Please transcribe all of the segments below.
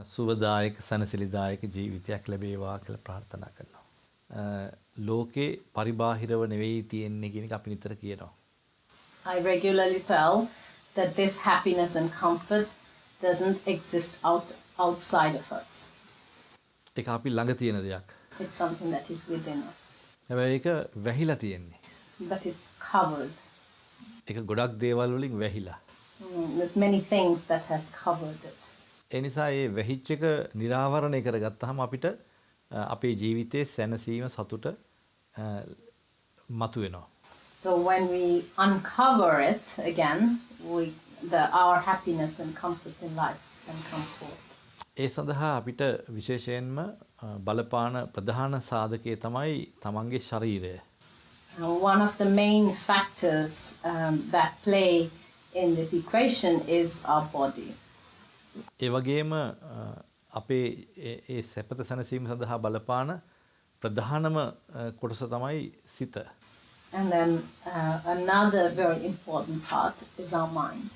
සුවදායක සනසිලිදායක ජීවිතයක් ලැබේවා කියලා ප්‍රාර්ථනා කරනවා. ලෝකේ පරිබාහිරව නෙවෙයි තියෙන්නේ කියන එක අපි නිතර කියනවා. I regularly tell that this happiness and comfort doesn't exist outside of us. ඒක අපි ළඟ තියෙන දෙයක්. It's something that is within us. හැබැයි ඒක වැහිලා තියෙන්නේ. But it's covered. ඒක ගොඩක් දේවල් වලින් වැහිලා. There's many things that has covered it. ඒ නිසා මේ වැහිච්ච එක निराවරණය කරගත්තාම අපිට අපේ ජීවිතයේ සැනසීම සතුට මතුවෙනවා. So when we uncover it again, our happiness and comfort in life can come forth. ඒ සඳහා අපිට විශේෂයෙන්ම බලපාන ප්‍රධාන සාධකයේ තමයි තමන්ගේ ශරීරය. One of the main factors that play in this equation is our body. ඒ වගේම අපේ ඒ සැපත සැනසීම සඳහා බලපාන ප්‍රධානම කොටස තමයි සිත. And then another very important part is our mind.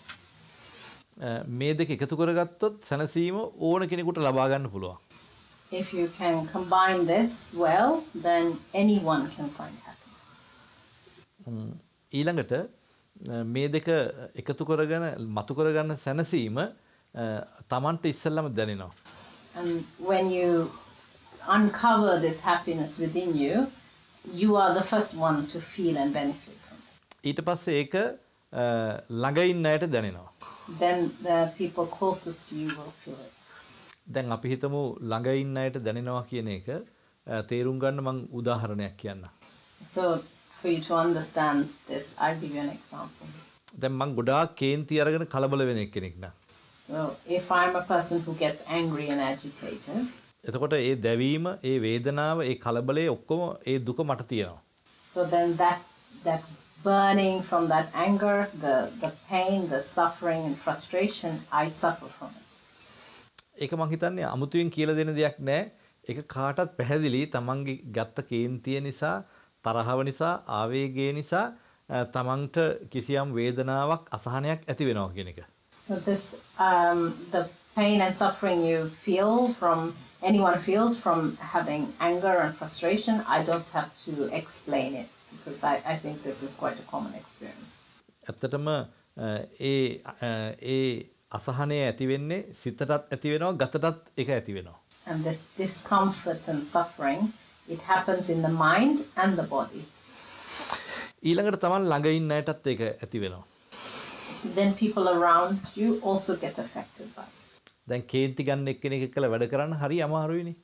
මේ දෙක එකතු කරගත්තොත් සැනසීම ඕන කෙනෙකුට ලබා ගන්න පුළුවන්. If you can combine this well, then anyone can find happiness. ඊළඟට මේ දෙක එකතු කරගෙන මතු කරගන්න සැනසීම තමන්ට ඉස්සෙල්ලාම දැනෙනවා. And when you uncover this happiness within you, you are the first one to feel and benefit from it. ඊට පස්සේ ඒක ළඟ ඉන්න අයට දැනෙනවා. Then the people closest to you will feel it. දැන් අපි හිතමු ළඟ ඉන්න අයට දැනෙනවා කියන එක තේරුම් ගන්න මම උදාහරණයක් කියන්නම්. So for you to understand this, I'll give you an example. දැන් මම ගොඩාක් කේන්ති අරගෙන කලබල වෙන කෙනෙක් නා. So if I'm a person who gets angry and agitated, එතකොට ඒ දැවීම, ඒ වේදනාව, ඒ කලබලය ඔක්කොම ඒ දුක මට තියෙනවා. so then that burning from that anger, the pain, the suffering and frustration, I suffer from it. ඒක මං හිතන්නේ අමුතුවෙන් කියලා දෙන දෙයක් නෑ. ඒක කාටත් පැහැදිලි තමන්ගේ ගත්ත කේන්තිය නිසා, තරහව නිසා, ආවේගය නිසා තමන්ට කිසියම් වේදනාවක් අසහනයක් ඇති වෙනවා කියන එක. So this the pain and suffering you feel from anyone feels from having anger and frustration, I don't have to explain it because I think this is quite a common experience. ඇත්තටම ඒ අසහනය ඇති වෙන්නේ සිතටත් ඇති වෙනවා, ගතටත් ඒක ඇති වෙනවා. And this discomfort and suffering, it happens in the mind and the body. ඊළඟට තමන් ළඟ ඉන්න අයටත් ඒක ඇති වෙනවා. Then people around you also get affected by it. දැන් කේන්ති ගන්න එක්කෙනෙක් එක්කලා වැඩ කරන්න හරි අමාරුයිනේ.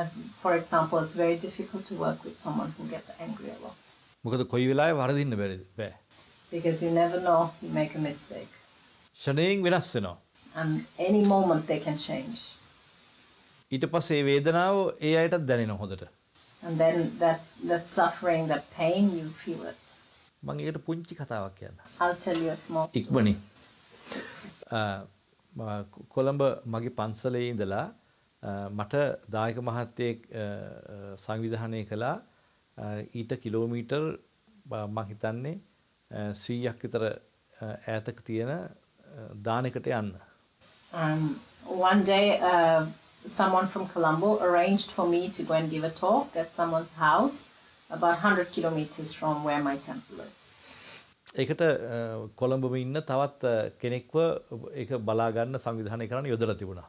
As for example, it's very difficult to work with someone who gets angry a lot. මොකද කොයි වෙලාවෙ වරදින්න බෑ. Because you never know, you make a mistake. ෂණයෙන් වෙනස් වෙනවා. And any moment they can change. ඊට පස්සේ මේ වේදනාව ඒ අයටත් දැනෙනවා හොඳට. And then that suffering, that pain, you feel it. මම ඒකට පුංචි කතාවක් කියන්න. I'll tell you a small story. ඉක්මනින්. කොළඹ මගේ පන්සලේ ඉඳලා මට දායක මහත්තයෙක් සංවිධානය කළා ඊට කිලෝමීටර් මම හිතන්නේ 100ක් විතර ඈතක තියෙන දානෙකට යන්න. One day someone from Colombo arranged for me to go and give a talk at someone's house about 100 kilometers from where my temple is. ඒකට කොළඹම ඉන්න තවත් කෙනෙක්ව ඒක බලා ගන්න සංවිධානය කරන්න යොදලා තිබුණා.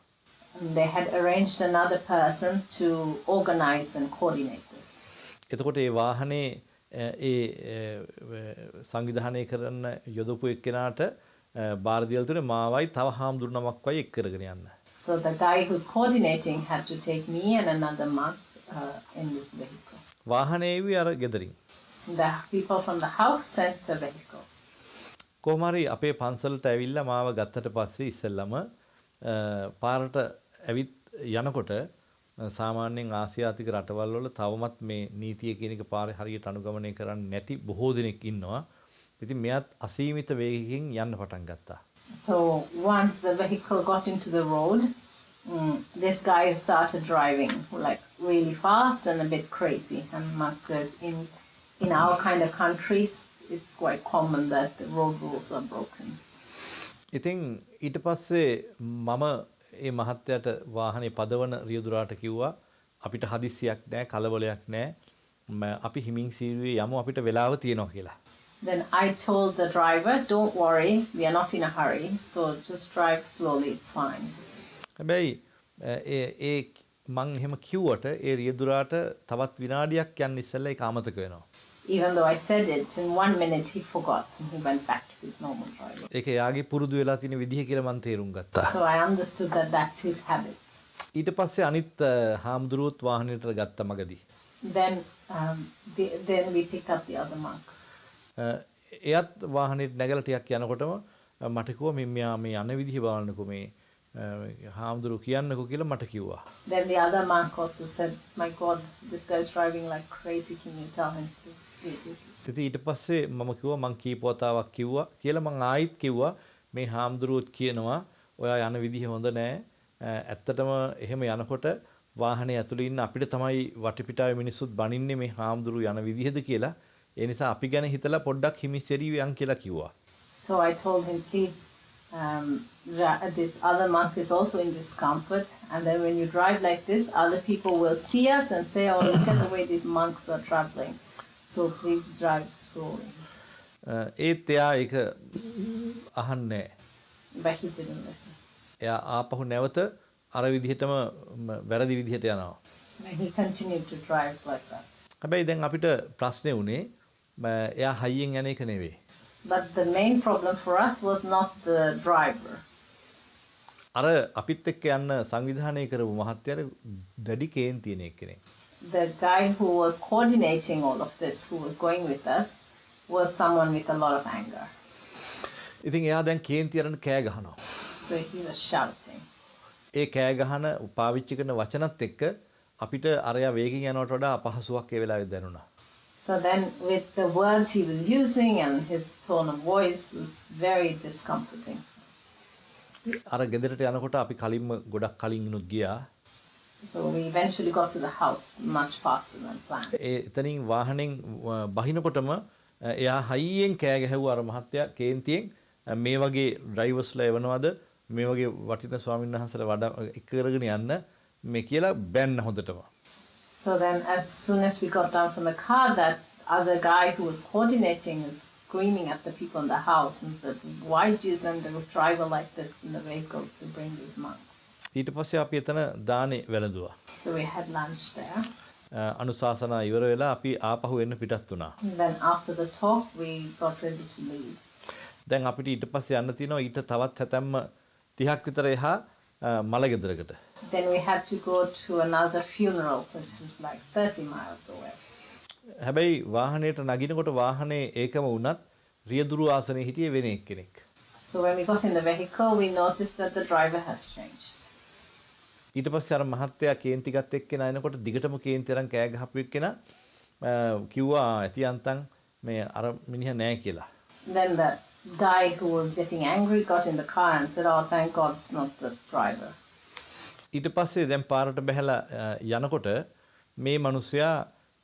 They had arranged another person to organize and coordinate this. එතකොට ඒ වාහනේ ඒ සංවිධානය කරන්න යොදපු එක්කෙනාට බාර දීලා තුනේ මාවයි තව හාමුදුරුවමක්වයි එක් කරගෙන යන්න. So the guy who's coordinating had to take me and another monk in this vehicle. වාහනේ එවි අර ගෙදරින්. The people from the house sent a vehicle. කොහොම හරි අපේ පන්සලට ඇවිල්ලා මාව ගත්තට පස්සේ ඉස්සෙල්ලම පාරට ඇවිත් යනකොට සාමාන්‍යයෙන් ආසියාතික රටවල් වල තවමත් මේ නීතිය කියන එක පාරේ හරියට අනුගමනය කරන්නේ නැති බොහෝ දෙනෙක් ඉන්නවා. ඉතින් මෙයත් අසීමිත වේගකින් යන්න පටන් ගත්තා. So once the vehicle got into the road, this guy started driving like really fast and a bit crazy. And Mark says in our kind of countries, it's quite common that the road rules are broken. ඉතින් ඊට පස්සේ මම ඒ මහත්තයාට වාහනේ පදවන රියදුරාට කිව්වා අපිට හදිස්සියක් නැහැ කලබලයක් නැහැ අපි හිමින් සීරුවේ යමු අපිට වෙලාව තියෙනවා කියලා. Then I told the driver, don't worry, we are not in a hurry, so just drive slowly, it's fine. හැබැයි ඒ මං එහෙම කිව්වට ඒ රියදුරාට තවත් විනාඩියක් යන්න ඉස්සෙල්ලා ඒක අමතක වෙනවා. Even though I said it, in 1 minute he forgot and he went back to his normal driving. ඒක එයාගේ පුරුදු වෙලා තියෙන විදිහ කියලා මං තේරුම් ගත්තා. So I understood that that's his habit. ඊට පස්සේ අනිත් හාමුදුරුවොත් වාහනේට ගත්ත මගදී. Then we picked up the other monk. එයත් වාහනේට නැගලා ටිකක් යනකොටම මට කිව්වා මෙයා මේ යන විදිහ බලන්නකෝ මේ හාමුදුරුවෝ කියන්නකෝ කියලා මට කිව්වා. Then the other monk also said, my God, this guy is driving like crazy, can you tell him to eat it? ඉතින් ඊට පස්සේ මම කිව්වා මං කීප වතාවක් කිව්වා කියලා මං ආයිත් කිව්වා මේ හාමුදුරුවෝත් කියනවා ඔයා යන විදිහ හොඳ නෑ. ඇත්තටම එහෙම යනකොට වාහනේ ඇතුළේ ඉන්න අපිට තමයි වටපිටාවේ මිනිස්සුත් බනින්නේ මේ හාමුදුරුවෝ යන විදිහද කියලා. ඒ නිසා අපි ගැන හිතලා පොඩ්ඩක් හිමිස්සෙරිය යන් කියලා කිව්වා. So I told him, please, this other monk is also in discomfort, and then when you drive like this, other people will see us and say, oh, look at the way these monks are traveling. So please drive slowly. ඒත් එයා ඒක අහන්නේ. But he didn't listen. එයා ආපහු නැවත අර විදිහටම වැරදි විදිහට යනවා. And he continued to drive like that. හැබැයි දැන් අපිට ප්‍රශ්නේ උනේ එයා හයියෙන් යන එක නෙවෙයි. But the main problem for us was not the driver. අර අපිත් එක්ක යන්න සංවිධානය කරපු මහත්තයාට දැඩි කේන් තියෙන එක්කෙනෙක්. The guy who was coordinating all of this, who was going with us, was someone with a lot of anger. ඉතින් එයා දැන් කේන් තියරන කෑ ගහනවා. So he was shouting. ඒ කෑ ගහන පාවිච්චි කරන වචනත් එක්ක අපිට අරයා වේගෙන් යනවට වඩා අපහසුයක් ඒ වෙලාවෙත් දැනුණා. So then with the words he was using and his tone of voice was very discomforting. අර ගෙදරට යනකොට අපි කලින්ම ගොඩක් කලින් උනුත් ගියා. So we eventually got to the house much faster than planned. එතනින් වාහනෙන් බහිනකොටම එයා හයියෙන් කෑ ගැහුවා අර මහත්තයා කේන්තියෙන් මේ වගේ ඩ්‍රයිවර්ස්ලා එවනවද මේ වගේ වටින ස්වාමීන් වහන්සේලා වඩා එක කරගෙන යන්න මේ කියලා බැන්න හොඳටම. So then as soon as we got down from the car, that other guy who was coordinating is screaming at the people in the house and said, why do you send a driver like this in the vehicle to bring these monks? ඊට පස්සේ අපි එතන දානේ වැළඳුවා. So we had lunch there. අනුශාසනා ඉවර වෙලා අපි ආපහු එන්න පිටත් වුණා. And then after the talk, we got ready to leave. දැන් අපිට ඊට පස්සේ යන්න තියෙනවා ඊට තවත් හැතැම්ම 30ක් විතර එහා මලගෙදරකට. Then we had to go to another funeral, which is like 30 miles away. හැබැයි වාහනේට නගිනකොට වාහනේ ඒකම වුණත් රියදුරු ආසනයේ හිටියේ වෙන එක්කෙනෙක්. So when we got in the vehicle, we noticed that the driver has changed. ඊට පස්සේ අර මහත්තයා කේන්ති ගත් එක්කෙනා එනකොට දිගටම කේන්ති අරන් කෑ ගහපු එක්කෙනා කිව්වා ඇති අන්තම් මේ අර මිනිහා නෑ කියලා. Then the guy who was getting angry got in the car and said, oh, thank God it's not the driver. ඊට පස්සේ දැන් පාරට බැහැලා යනකොට මේ මිනිසයා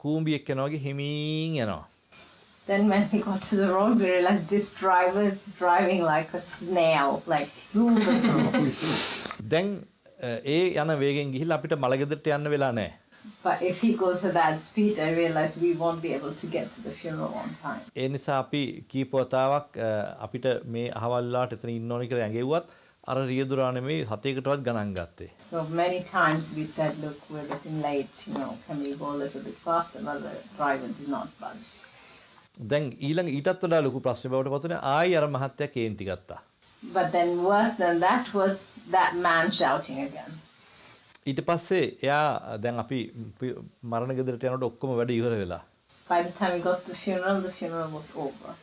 කූඹියක් යනවා වගේ හිමින් යනවා. Then when we got to the road, we realized this driver is driving like a snail, like super slow. දැන් ඒ යන වේගෙන් ගිහිල්ලා අපිට මලගෙදරට යන්න වෙලා නැහැ. But if he goes at that speed, I realize we won't be able to get to the funeral on time. ඒ නිසා අපි කීප වතාවක් අපිට මේ අහවල් වලට එතන ඉන්න ඕනේ කියලා ඇඟෙව්වත් අර රියදුරා නෙමෙයි 7කටවත් ගණන් ගත්තේ. So many times we said, look, we're getting late, can we go a little bit faster? But the driver did not budge. දැන් ඊළඟ ඊටත් වඩා ලොකු ප්‍රශ්නේ බවට පත් වුණේ ආයි අර මහත්තයා කේන්ති ගත්තා. But then worse than that was that man shouting again. ඊට පස්සේ එයා දැන් අපි මරණ ගෙදරට යනකොට ඔක්කොම වැඩ ඉවර වෙලා. By the time we got to the funeral was over.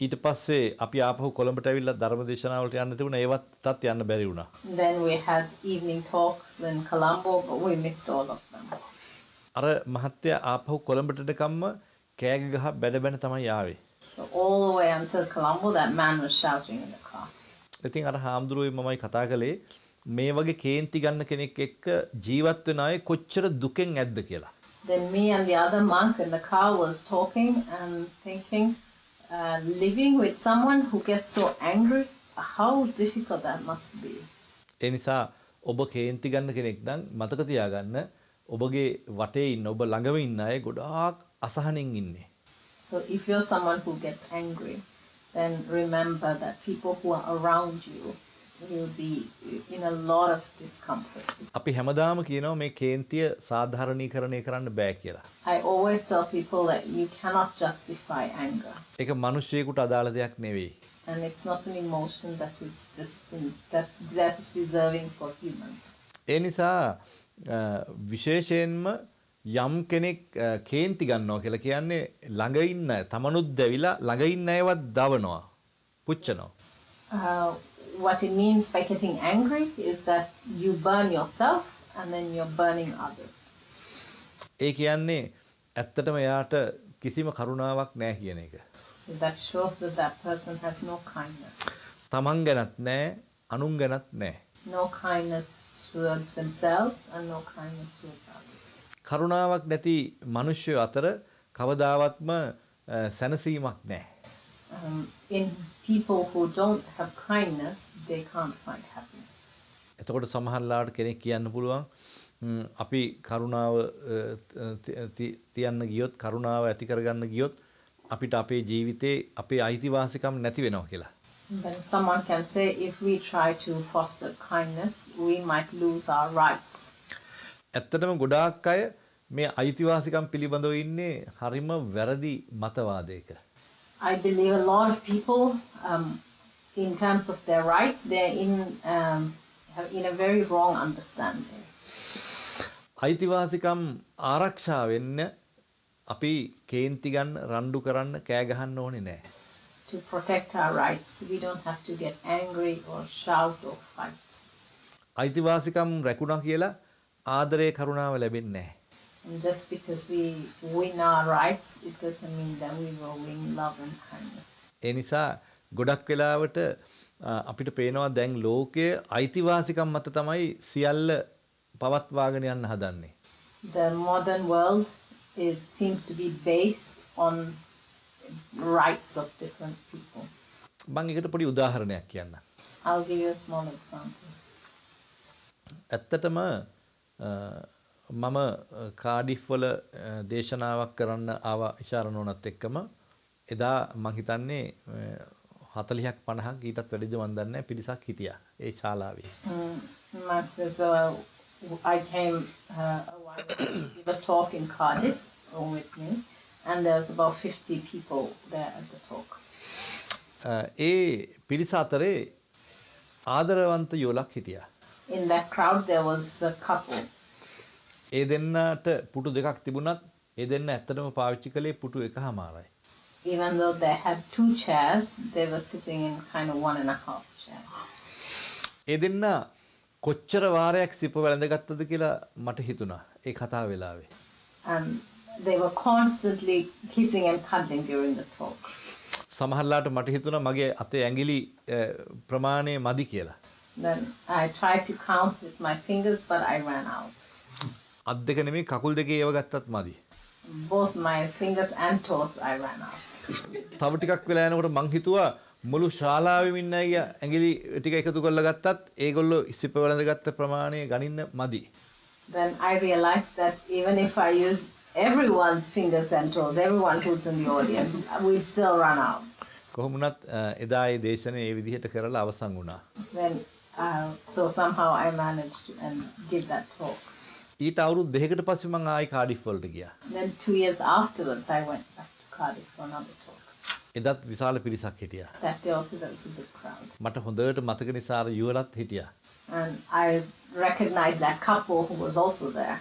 ඊට පස්සේ අපි ආපහු කොළඹට ඇවිල්ලා ධර්මදේශනාවලට යන්න තිබුණා ඒවත්ත් යන්න බැරි වුණා. Then we had evening talks in Colombo, but we missed all of them. අර මහත්තයා ආපහු කොළඹට එනකම්ම කෑ ගහ බැන බැන තමයි ආවේ. So all the way until Colombo, that man was shouting in the car. ඉතින් අර හාමුදුරුවෝ මමයි කතා කළේ මේ වගේ කේන්ති ගන්න කෙනෙක් එක්ක ජීවත් වෙන අය කොච්චර දුකෙන් ඇද්ද කියලා. Then me and the other monk in the car was talking and thinking, living with someone who gets so angry, how difficult that must be. ඒ නිසා ඔබ කේන්ති ගන්න කෙනෙක් නම් මතක තියාගන්න ඔබගේ වටේ ඉන්න ඔබ ළඟම ඉන්න අය ගොඩාක් අසහනෙන් ඉන්නේ. So if you're someone who gets angry, then remember that people who are around you will be in a lot of discomfort. අපි හැමදාම කියනවා මේ කේන්තිය සාධාරණීකරණය කරන්න බෑ කියලා. I always tell people that you cannot justify anger. ඒක මිනිස්සෙකුට අදාළ දෙයක් නෙවෙයි. And it's not an emotion that is that is deserving for humans. ඒ නිසා විශේෂයෙන්ම යම් කෙනෙක් කේන්ති ගන්නවා කියලා කියන්නේ ළඟ ඉන්න තමනුත් දැවිලා ළඟ ඉන්න අයවත් දවනවා පුච්චනවා. What it means by getting angry is that you burn yourself and then you're burning others. ඒ කියන්නේ ඇත්තටම එයාට කිසිම කරුණාවක් නැහැ කියන එක. That shows that that person has no kindness. තමන් ගැනත් නැහැ අනුන් ගැනත් නැහැ. No kindness towards themselves and no kindness towards others. කරුණාවක් නැති මිනිස්සු අතර කවදාවත්ම සැනසීමක් නැහැ. In people who don't have kindness, they can't find happiness. එතකොට සමහරලාට කෙනෙක් කියන්න පුළුවන් අපි කරුණාව තියන්න ගියොත් කරුණාව ඇති කරගන්න ගියොත් අපිට අපේ ජීවිතේ අපේ අයිතිවාසිකම් නැති වෙනවා කියලා. Then someone can say if we try to foster kindness, we might lose our rights. ඇත්තටම ගොඩාක් අය මේ අයිතිවාසිකම් පිළිබඳව ඉන්නේ හරිම වැරදි මතවාදයක. I believe a lot of people, in terms of their rights, they're in a very wrong understanding. අයිතිවාසිකම් ආරක්ෂා වෙන්න අපි කේන්ති ගන්න රණ්ඩු කරන්න කෑ ගහන්න ඕනේ නැහැ. To protect our rights, we don't have to get angry or shout or fight. අයිතිවාසිකම් රැකුණා කියලා ආදරේ කරුණාව ලැබෙන්නේ නැහැ. And just because we win our rights, it doesn't mean that we will win love and kindness. ඒ නිසා ගොඩක් වෙලාවට අපිට පේනවා දැන් ලෝකයේ අයිතිවාසිකම් මත තමයි සියල්ල පවත්වාගෙන යන්න හදන්නේ. The modern world, it seems to be based on rights of different people. මම ඒකට පොඩි උදාහරණයක් කියන්නම්. I'll give you a small example. ඇත්තටම මම කාඩිෆ් වල දේශනාවක් කරන්න ආව ඉෂාරනෝනත් එක්කම එදා මම හිතන්නේ 40ක් 50ක් ඊටත් වැඩිද මන් දන්නේ නැහැ පිරිසක් හිටියා ඒ ශාලාවේ. So I came a while to give a talk in Cardiff with me, and there was about 50 people there at the talk. ඒ පිරිස අතරේ ආදරවන්ත යෝලක් හිටියා. In that crowd there was a couple. ඒ දෙන්නට පුටු දෙකක් තිබුණත් ඒ දෙන්න ඇත්තටම පාවිච්චි කළේ පුටු එකමාරයි. Even though they had 2 chairs, they were sitting in kind of 1.5 chairs. ඒ දෙන්න කොච්චර වාරයක් සිප වැළඳගත්තද කියලා මට හිතුණා ඒ කතාව වෙලාවේ. And they were constantly kissing and cuddling during the talk. සමහරලාට මට හිතුණා මගේ අතේ ඇඟිලි ප්‍රමාණය මදි කියලා. Then I tried to count with my fingers, but I ran out. අත් දෙක නෙමෙයි කකුල් දෙකේ ඒව ගත්තත් මදි. Both my fingers and toes, I ran out. තව ටිකක් වෙලා යනකොට මං හිතුවා මුළු ශාලාවෙම ඉන්න අය ඇඟිලි ටික එකතු කරලා ගත්තත් ඒගොල්ලෝ සිප වළඳගත්ත ප්‍රමාණය ගණින්න මදි. Then I realized that even if I used everyone's fingers and toes, everyone who's in the audience, we'd still run out. කොහොම වුණත් එදා ඒ දේශනේ ඒ විදිහට කරලා අවසන් වුණා. Then so somehow I managed to and did that talk. ඊට අවුරුදු දෙකකට පස්සේ මං ආයි කාඩිෆ් වලට ගියා. Then 2 years afterwards, I went back to Cardiff for another talk. එදත් විශාල පිරිසක් හිටියා. That day also there was a big crowd. මට හොඳට මතක නිසා අර යුවලත් හිටියා. And I recognized that couple who was also there.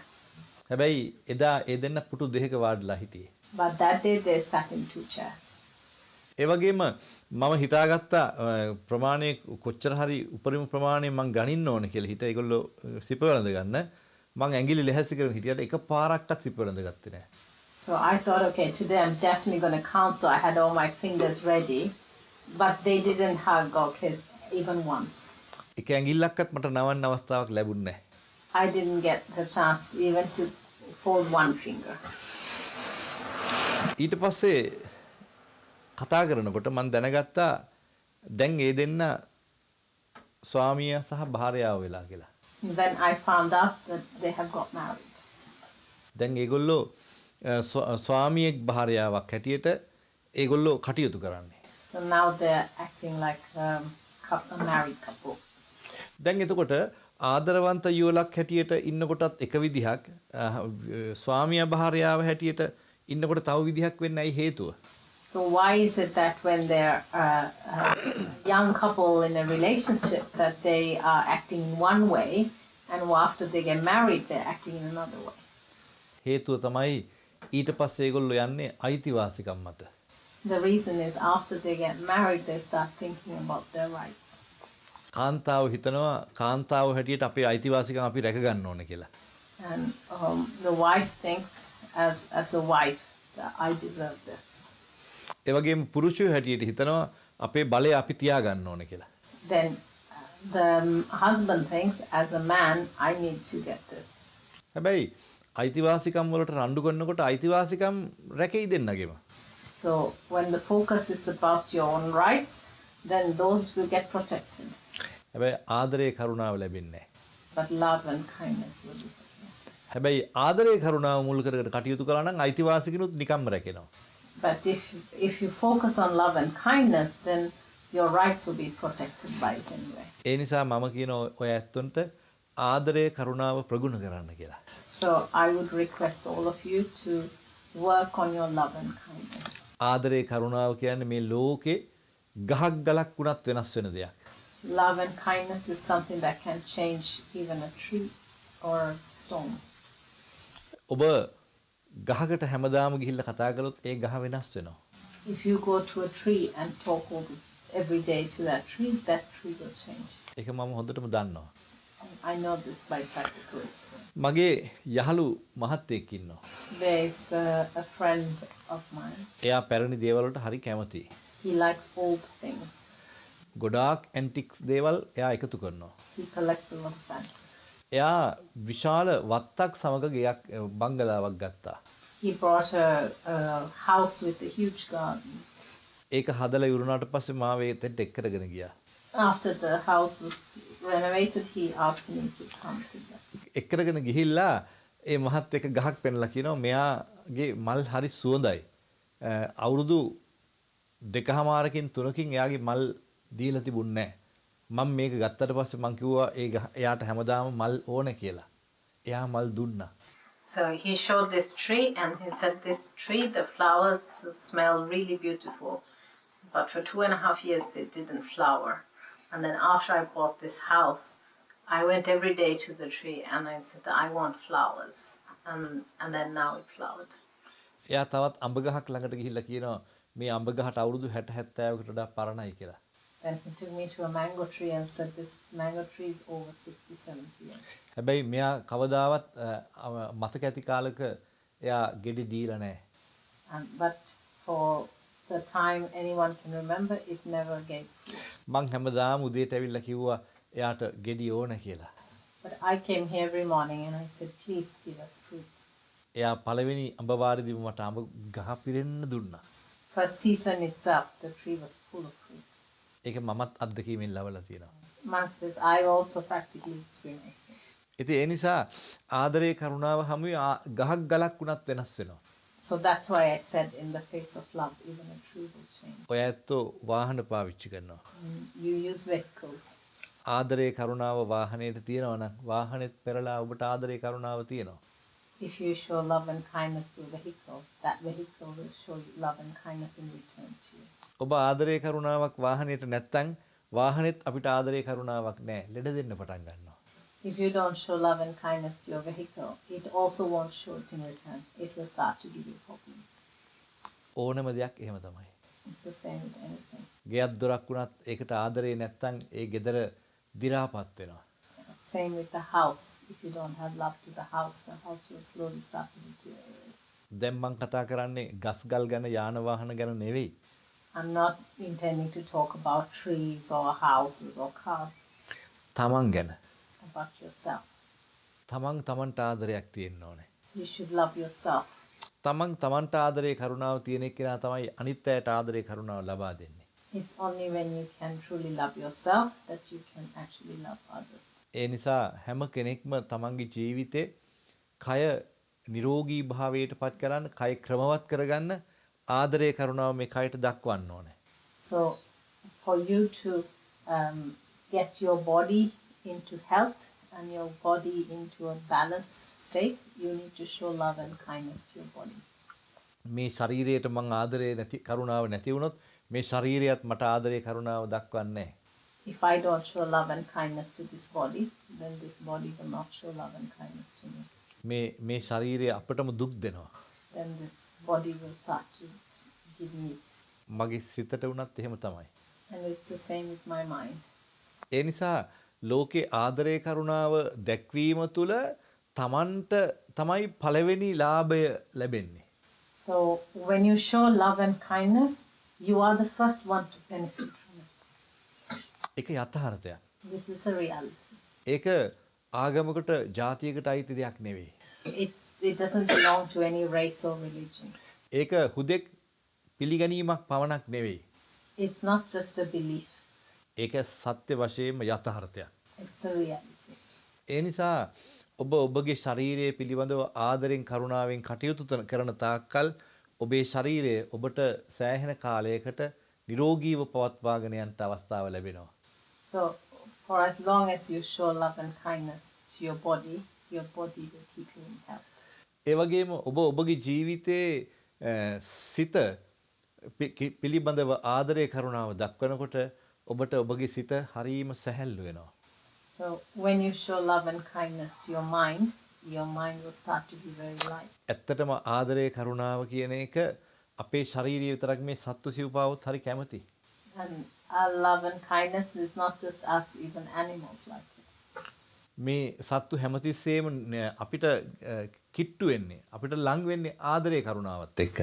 හැබැයි එදා ඒ දෙන්න පුටු දෙකක වාඩිලා හිටියේ. But that day they sat in 2 chairs. ඒ වගේම මම හිතාගත්තා ප්‍රමාණය කොච්චර හරි උපරිම ප්‍රමාණය මං ගණින්න ඕන කියලා හිත ඒගොල්ලෝ සිප වළඳ ගන්න මං ඇඟිලි ලැහැස්ති කරගෙන හිටියට එක පාරක්වත් සිප වළඳ ගත්තේ නැහැ. So I thought, okay, today I'm definitely going to count. So I had all my fingers ready, but they didn't hug or kiss even once. එක ඇඟිල්ලක්වත් මට නවන්න අවස්ථාවක් ලැබුණේ නැහැ. I didn't get the chance to even to fold one finger. ඊට පස්සේ කතා කරනකොට මම දැනගත්තා දැන් ඒ දෙන්න ස්වාමියා සහ භාර්යාව වෙලා කියලා. When I found out that they have got married. දැන් ඒගොල්ලෝ ස්වාමියෙක් භාර්යාවක් හැටියට ඒගොල්ලෝ කටයුතු කරන්නේ. So now they're acting like a married couple. දැන් එතකොට ආදරවන්ත යුවලක් හැටියට ඉන්නකොටත් එක විදිහක් ස්වාමියා භාර්යාව හැටියට ඉන්නකොට තව විදිහක් වෙන්න ඇයි හේතුව? So why is it that when they're a young couple in a relationship that they are acting in one way and after they get married they're acting in another way? හේතුව තමයි ඊට පස්සේ ඒගොල්ලෝ යන්නේ අයිතිවාසිකම් මත. The reason is after they get married they start thinking about their rights. කාන්තාව හිතනවා කාන්තාව හැටියට අපේ අයිතිවාසිකම් අපි රැක ගන්න ඕනේ කියලා. And the wife thinks as a wife that I deserve this. ඒ වගේම පුරුෂයෝ හැටියට හිතනවා අපේ බලය අපි තියා ගන්න ඕනේ කියලා. Then the husband thinks as a man I need to get this. හැබැයි අයිතිවාසිකම් වලට රණ්ඩු කරනකොට අයිතිවාසිකම් රැකෙයි දෙන්නගෙම. So when the focus is about your own rights, then those will get protected. හැබැයි ආදරේ කරුණාව ලැබෙන්නේ නැහැ. But love and kindness will disappear. හැබැයි ආදරේ කරුණාව මුල් කරගෙන කටයුතු කළා නම් අයිතිවාසිකනුත් නිකම්ම රැකෙනවා. But if you focus on love and kindness, then your rights will be protected by it anyway. ඒ නිසා මම කියන ඔය ඇත්තන්ට ආදරේ කරුණාව ප්‍රගුණ කරන්න කියලා. So I would request all of you to work on your love and kindness. ආදරේ කරුණාව කියන්නේ මේ ලෝකේ ගහක් ගලක් වුණත් වෙනස් වෙන දෙයක්. Love and kindness is something that can change even a tree or a stone. ඔබ ගහකට හැමදාම ගිහිල්ලා කතා කළොත් ඒ ගහ වෙනස් වෙනවා. If you go to a tree and talk every day to that tree will change. ඒක මම හොඳටම දන්නවා. I know this by practical experience. මගේ යහළු මහත්තයෙක් ඉන්නවා. There is a friend of mine. එයා පැරණි දේවල් වලට හරි කැමතියි. He likes old things. ගොඩාක් ඇන්ටික්ස් දේවල් එයා එකතු කරනවා. He collects a lot of antiques. එයා විශාල වත්තක් සමග ගෙයක් බංගලාවක් ගත්තා. He bought a house with a huge garden. ඒක හදලා ඉවරුණාට පස්සේ මාව ඒකට එක්කරගෙන ගියා. After the house was renovated, he asked me to come to that. එක්කරගෙන ගිහිල්ලා ඒ මහත් එක ගහක් පෙන්ලා කියනවා මෙයාගේ මල් හරි සුවඳයි. අවුරුදු 2කමාරකින් 3කින් එයාගේ මල් දීලා තිබුණේ නැහැ. මම මේක ගත්තට පස්සේ මං කිව්වා එයාට හැමදාම මල් ඕනේ කියලා. එයා මල් දුන්නා. So he showed this tree and he said this tree, the flowers smell really beautiful. But for 2.5 years it didn't flower. And then after I bought this house, I went every day to the tree and I said, I want flowers. And then now it flowered. එයා තවත් අඹ ගහක් ළඟට ගිහිල්ලා කියනවා මේ අඹ ගහට අවුරුදු 60 70කට වඩා පරණයි කියලා. Then he took me to a mango tree and said this mango tree is over 60-70 years. හැබැයි මෙයා කවදාවත් මතක ඇති කාලක එයා ගෙඩි දීලා නැහැ. But for the time anyone can remember, it never gave fruit. මං හැමදාම උදේට ඇවිල්ලා කිව්වා එයාට ගෙඩි ඕන කියලා. But I came here every morning and I said, please give us fruit. එයා පළවෙනි අඹ වාරේදීම මට අඹ ගහ පිරෙන්න දුන්නා. First season itself, the tree was full of fruit. ඒක මමත් අත්දැකීමෙන් ලබලා තියෙනවා. Amongst this, I also practically experienced it. ඉතින් ඒ නිසා ආදරේ කරුණාව හැමුවේ ගහක් ගලක් වුණත් වෙනස් වෙනවා. So that's why I said in the face of love, even a tree will change. ඔය ඇත්තෝ වාහන පාවිච්චි කරනවා. You use vehicles. ආදරේ කරුණාව වාහනයට තියෙනවා නම් වාහනෙත් පෙරලා ඔබට ආදරේ කරුණාව තියෙනවා. If you show love and kindness to a vehicle, that vehicle will show you love and kindness in return to you. ඔබ ආදරේ කරුණාවක් වාහනයට නැත්තම් වාහනෙත් අපිට ආදරේ කරුණාවක් නැහැ. ලෙඩ දෙන්න පටන් ගන්නවා. If you don't show love and kindness to your vehicle, it also won't show it in return. It will start to give you problems. ඕනම දෙයක් එහෙම තමයි. It's the same with anything. ගෙයක් දොරක් වුණත් ඒකට ආදරේ නැත්තම් ඒ ගෙදර දි รา පත් වෙනවා. Same with the house. If you don't have love to the house will slowly start to deteriorate. දැන් මම කතා කරන්නේ ගස් ගල් ගැන යාන වාහන ගැන නෙවෙයි. I'm not intending to talk about trees or houses or cars. තමන් ගැන. About yourself. තමන් තමන්ට ආදරයක් තියෙන්න ඕනේ. You should love yourself. තමන් තමන්ට ආදරේ කරුණාව තියෙන කෙනා තමයි අනිත් අයට ආදරේ කරුණාව ලබා දෙන්නේ. It's only when you can truly love yourself that you can actually love others. ඒ නිසා හැම කෙනෙක්ම තමන්ගේ ජීවිතේ කය නිරෝගී භාවයට පත් කරන්න, කය ක්‍රමවත් කරගන්න ආදරය කරුණාව මේ කයට දක්වන්න ඕනේ. So, for you to get your body into health and your body into a balanced state, you need to show love and kindness to your body. මේ ශරීරයට මං ආදරය නැති කරුණාව නැති වුණොත් මේ ශරීරයත් මට ආදරය කරුණාව දක්වන්නේ නැහැ. If I don't show love and kindness to this body, then this body will not show love and kindness to me. මේ ශරීරය අපටම දුක් දෙනවා. Then this body will start to give me. මගේ සිතට උනත් එහෙම තමයි. And it's the same with my mind. ඒ නිසා ලෝකේ ආදරය කරුණාව දැක්වීම තුළ තමන්ට තමයි පළවෙනි ලාභය ලැබෙන්නේ. So when you show love and kindness, you are the first one to benefit from it. ඒක යථාර්ථයක්. This is a reality. ඒක ආගමකට ජාතියකට අයිති දෙයක් නෙවෙයි. It doesn't belong to any race or religion. ඒක හුදෙක් පිළිගැනීමක් පමණක් නෙවෙයි. It's not just a belief. ඒක සත්‍ය වශයෙන්ම යථාර්ථයක්. It's a reality. ඒ නිසා ඔබ ඔබගේ ශරීරය පිළිබඳව ආදරෙන් කරුණාවෙන් කටයුතු කරන තාක්කල් ඔබේ ශරීරය ඔබට සෑහෙන කාලයකට නිරෝගීව පවත්වාගෙන යන්න අවස්ථාව ලැබෙනවා. So for as long as you show love and kindness to your body will keep you in health. ඒ වගේම ඔබ ඔබගේ ජීවිතයේ සිත පිළිබඳව ආදරය කරුණාව දක්වනකොට ඔබට ඔබගේ සිත හරීම සැහැල්ලු වෙනවා. So when you show love and kindness to your mind will start to be very light. ඇත්තටම ආදරය කරුණාව කියන එක අපේ ශාරීරිය විතරක් මේ සත්තු සිව්පාවොත් හරි කැමති. And our love and kindness is not just us, even animals like it. මේ සත්තු හැමතිස්සෙම අපිට කිට්ටු වෙන්නේ අපිට ලං වෙන්නේ ආදරය කරුණාවත් එක්ක.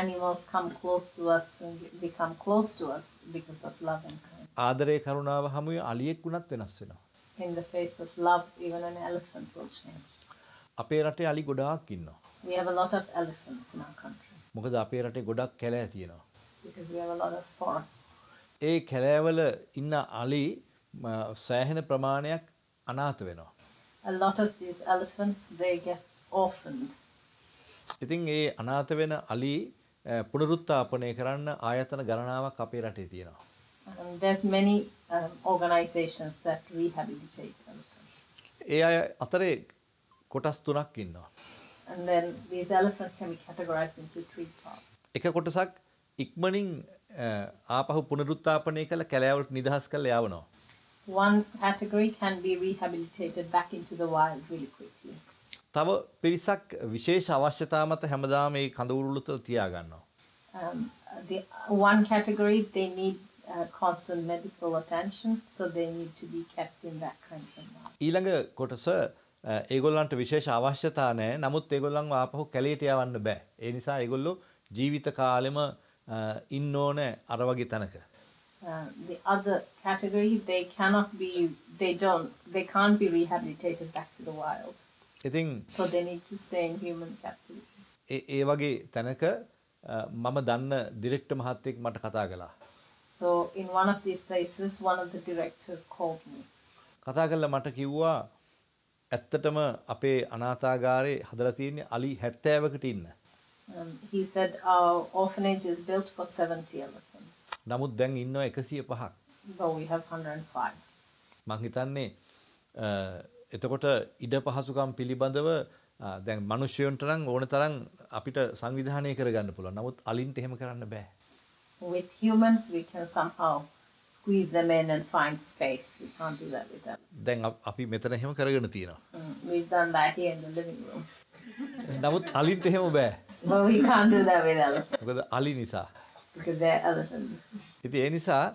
Animals come close to us and become close to us because of love and kindness. ආදරය කරුණාව හැමුවේ අලියෙක් වුණත් වෙනස් වෙනවා. In the face of love, even an elephant will change. අපේ රටේ අලි ගොඩාක් ඉන්නවා. We have a lot of elephants in our country. මොකද අපේ රටේ ගොඩක් කැලෑ තියෙනවා. Because we have a lot of forests. ඒ කැලෑවල ඉන්න අලි සෑහෙන ප්‍රමාණයක් අනාථ වෙනවා. A lot of these elephants, they get orphaned. ඉතින් ඒ අනාථ වෙන අලි පුනරුත්ථාපනය කරන්න ආයතන ගණනාවක් අපේ රටේ තියෙනවා. There's many organizations that rehabilitate elephants. ඒ අය අතරේ කොටස් තුනක් ඉන්නවා. And then these elephants can be categorized into 3 parts. එක කොටසක් ඉක්මනින් ආපහු පුනරුත්ථාපනය කළ කැලෑවලට නිදහස් කරලා යවනවා. One category can be rehabilitated back into the wild really quickly. තව පිරිසක් විශේෂ අවශ්‍යතා මත හැමදාම මේ කඳවුරුළු තුළ තියා ගන්නවා. The one category, they need constant medical attention, so they need to be kept in that kind of environment. ඊළඟ කොටස ඒගොල්ලන්ට විශේෂ අවශ්‍යතා නැහැ. නමුත් ඒගොල්ලන්ව ආපහු කැලේට යවන්න බෑ. ඒ නිසා ඒගොල්ලෝ ජීවිත කාලෙම ඉන්න ඕනේ අර වගේ තැනක. The other category, they can't be rehabilitated back to the wild. ඉතින් So they need to stay in human captivity. ඒ වගේ තැනක මම දන්න ඩිරෙක්ටර් මහත්තයෙක් මට කතා කළා. So in one of these places, one of the directors called me. කතා කරලා මට කිව්වා ඇත්තටම අපේ අනාථාගාරේ හදලා තියෙන්නේ අලි 70කට ඉන්න. He said our orphanage is built for 70 elephants. නමුත් දැන් ඉන්නවා 105ක්. Though we have 105. මං හිතන්නේ එතකොට ඉඩ පහසුකම් පිළිබඳව දැන් මිනිස්සුන්ට නම් ඕන තරම් අපිට සංවිධානය කරගන්න පුළුවන්. නමුත් අලින්ට එහෙම කරන්න බෑ. With humans, we can somehow squeeze them in and find space. We can't do that with them. දැන් අපි මෙතන එහෙම කරගෙන තියෙනවා. We've done that here in the living room. නමුත් අලින්ට එහෙම බෑ. But we can't do that with elephants. මොකද අලි නිසා. Because they're elephants. ඉතින් ඒ නිසා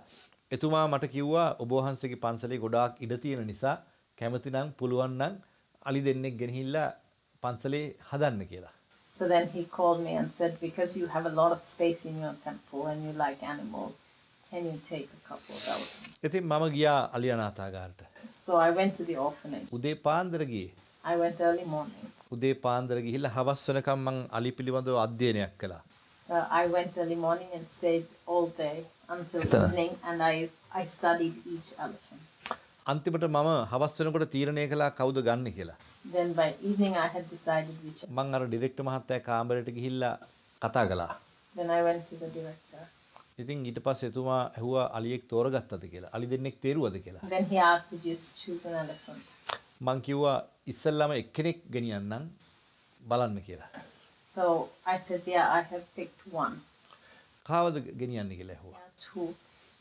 එතුමා මට කිව්වා ඔබ වහන්සේගේ පන්සලේ ගොඩාක් ඉඩ තියෙන නිසා කැමති නම් පුළුවන් නම් අලි දෙන්නෙක් ගෙනහිල්ලා පන්සලේ හදන්න කියලා. So then he called me and said, because you have a lot of space in your temple and you like animals, can you take a couple of elephants? ඉතින් මම ගියා අලි අනාථාගාරට. So I went to the orphanage. උදේ පාන්දර ගියේ. I went early morning. උදේ පාන්දර ගිහිල්ලා හවස් වෙනකම් මං අලි පිළිබඳව අධ්‍යයනයක් කළා. So I went early morning and stayed all day until evening, and I studied each elephant. අන්තිමට මම හවස් වෙනකොට තීරණය කළා කවුද ගන්න කියලා. Then by evening I had decided which. මං අර ඩිරෙක්ටර් මහත්තයා කාමරයට ගිහිල්ලා කතා කළා. Then I went to the director. ඉතින් ඊට පස්සේ එතුමා ඇහුවා අලියෙක් තෝරගත්තද කියලා. අලි දෙන්නෙක් තේරුවද කියලා. Then he asked, did you choose an elephant? මං කිව්වා ඉස්සෙල්ලාම එක්කෙනෙක් ගෙනියන්නම් බලන්න කියලා. So I said, yeah, I have picked one. කාවද ගෙනියන්නේ කියලා He ඇහුවා. asked who?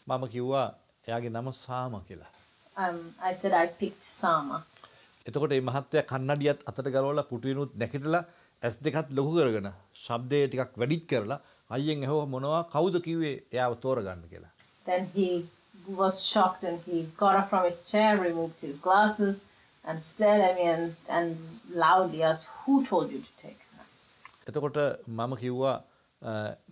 මම කිව්වා එයාගේ නම සාම කියලා. I said I picked Sama. එතකොට මේ මහත්තයා කන්නඩියත් අතට ගලවලා පුටුවෙනුත් නැගිටලා ඇස් දෙකත් ලොකු කරගෙන ශබ්දය ටිකක් වැඩිත් කරලා අයියෙන් ඇහුවා මොනවා කවුද කිව්වේ එයාව තෝරගන්න කියලා. Then he was shocked and he got up from his chair, removed his glasses and stared at me and loudly asked, who told you to take her? එතකොට මම කිව්වා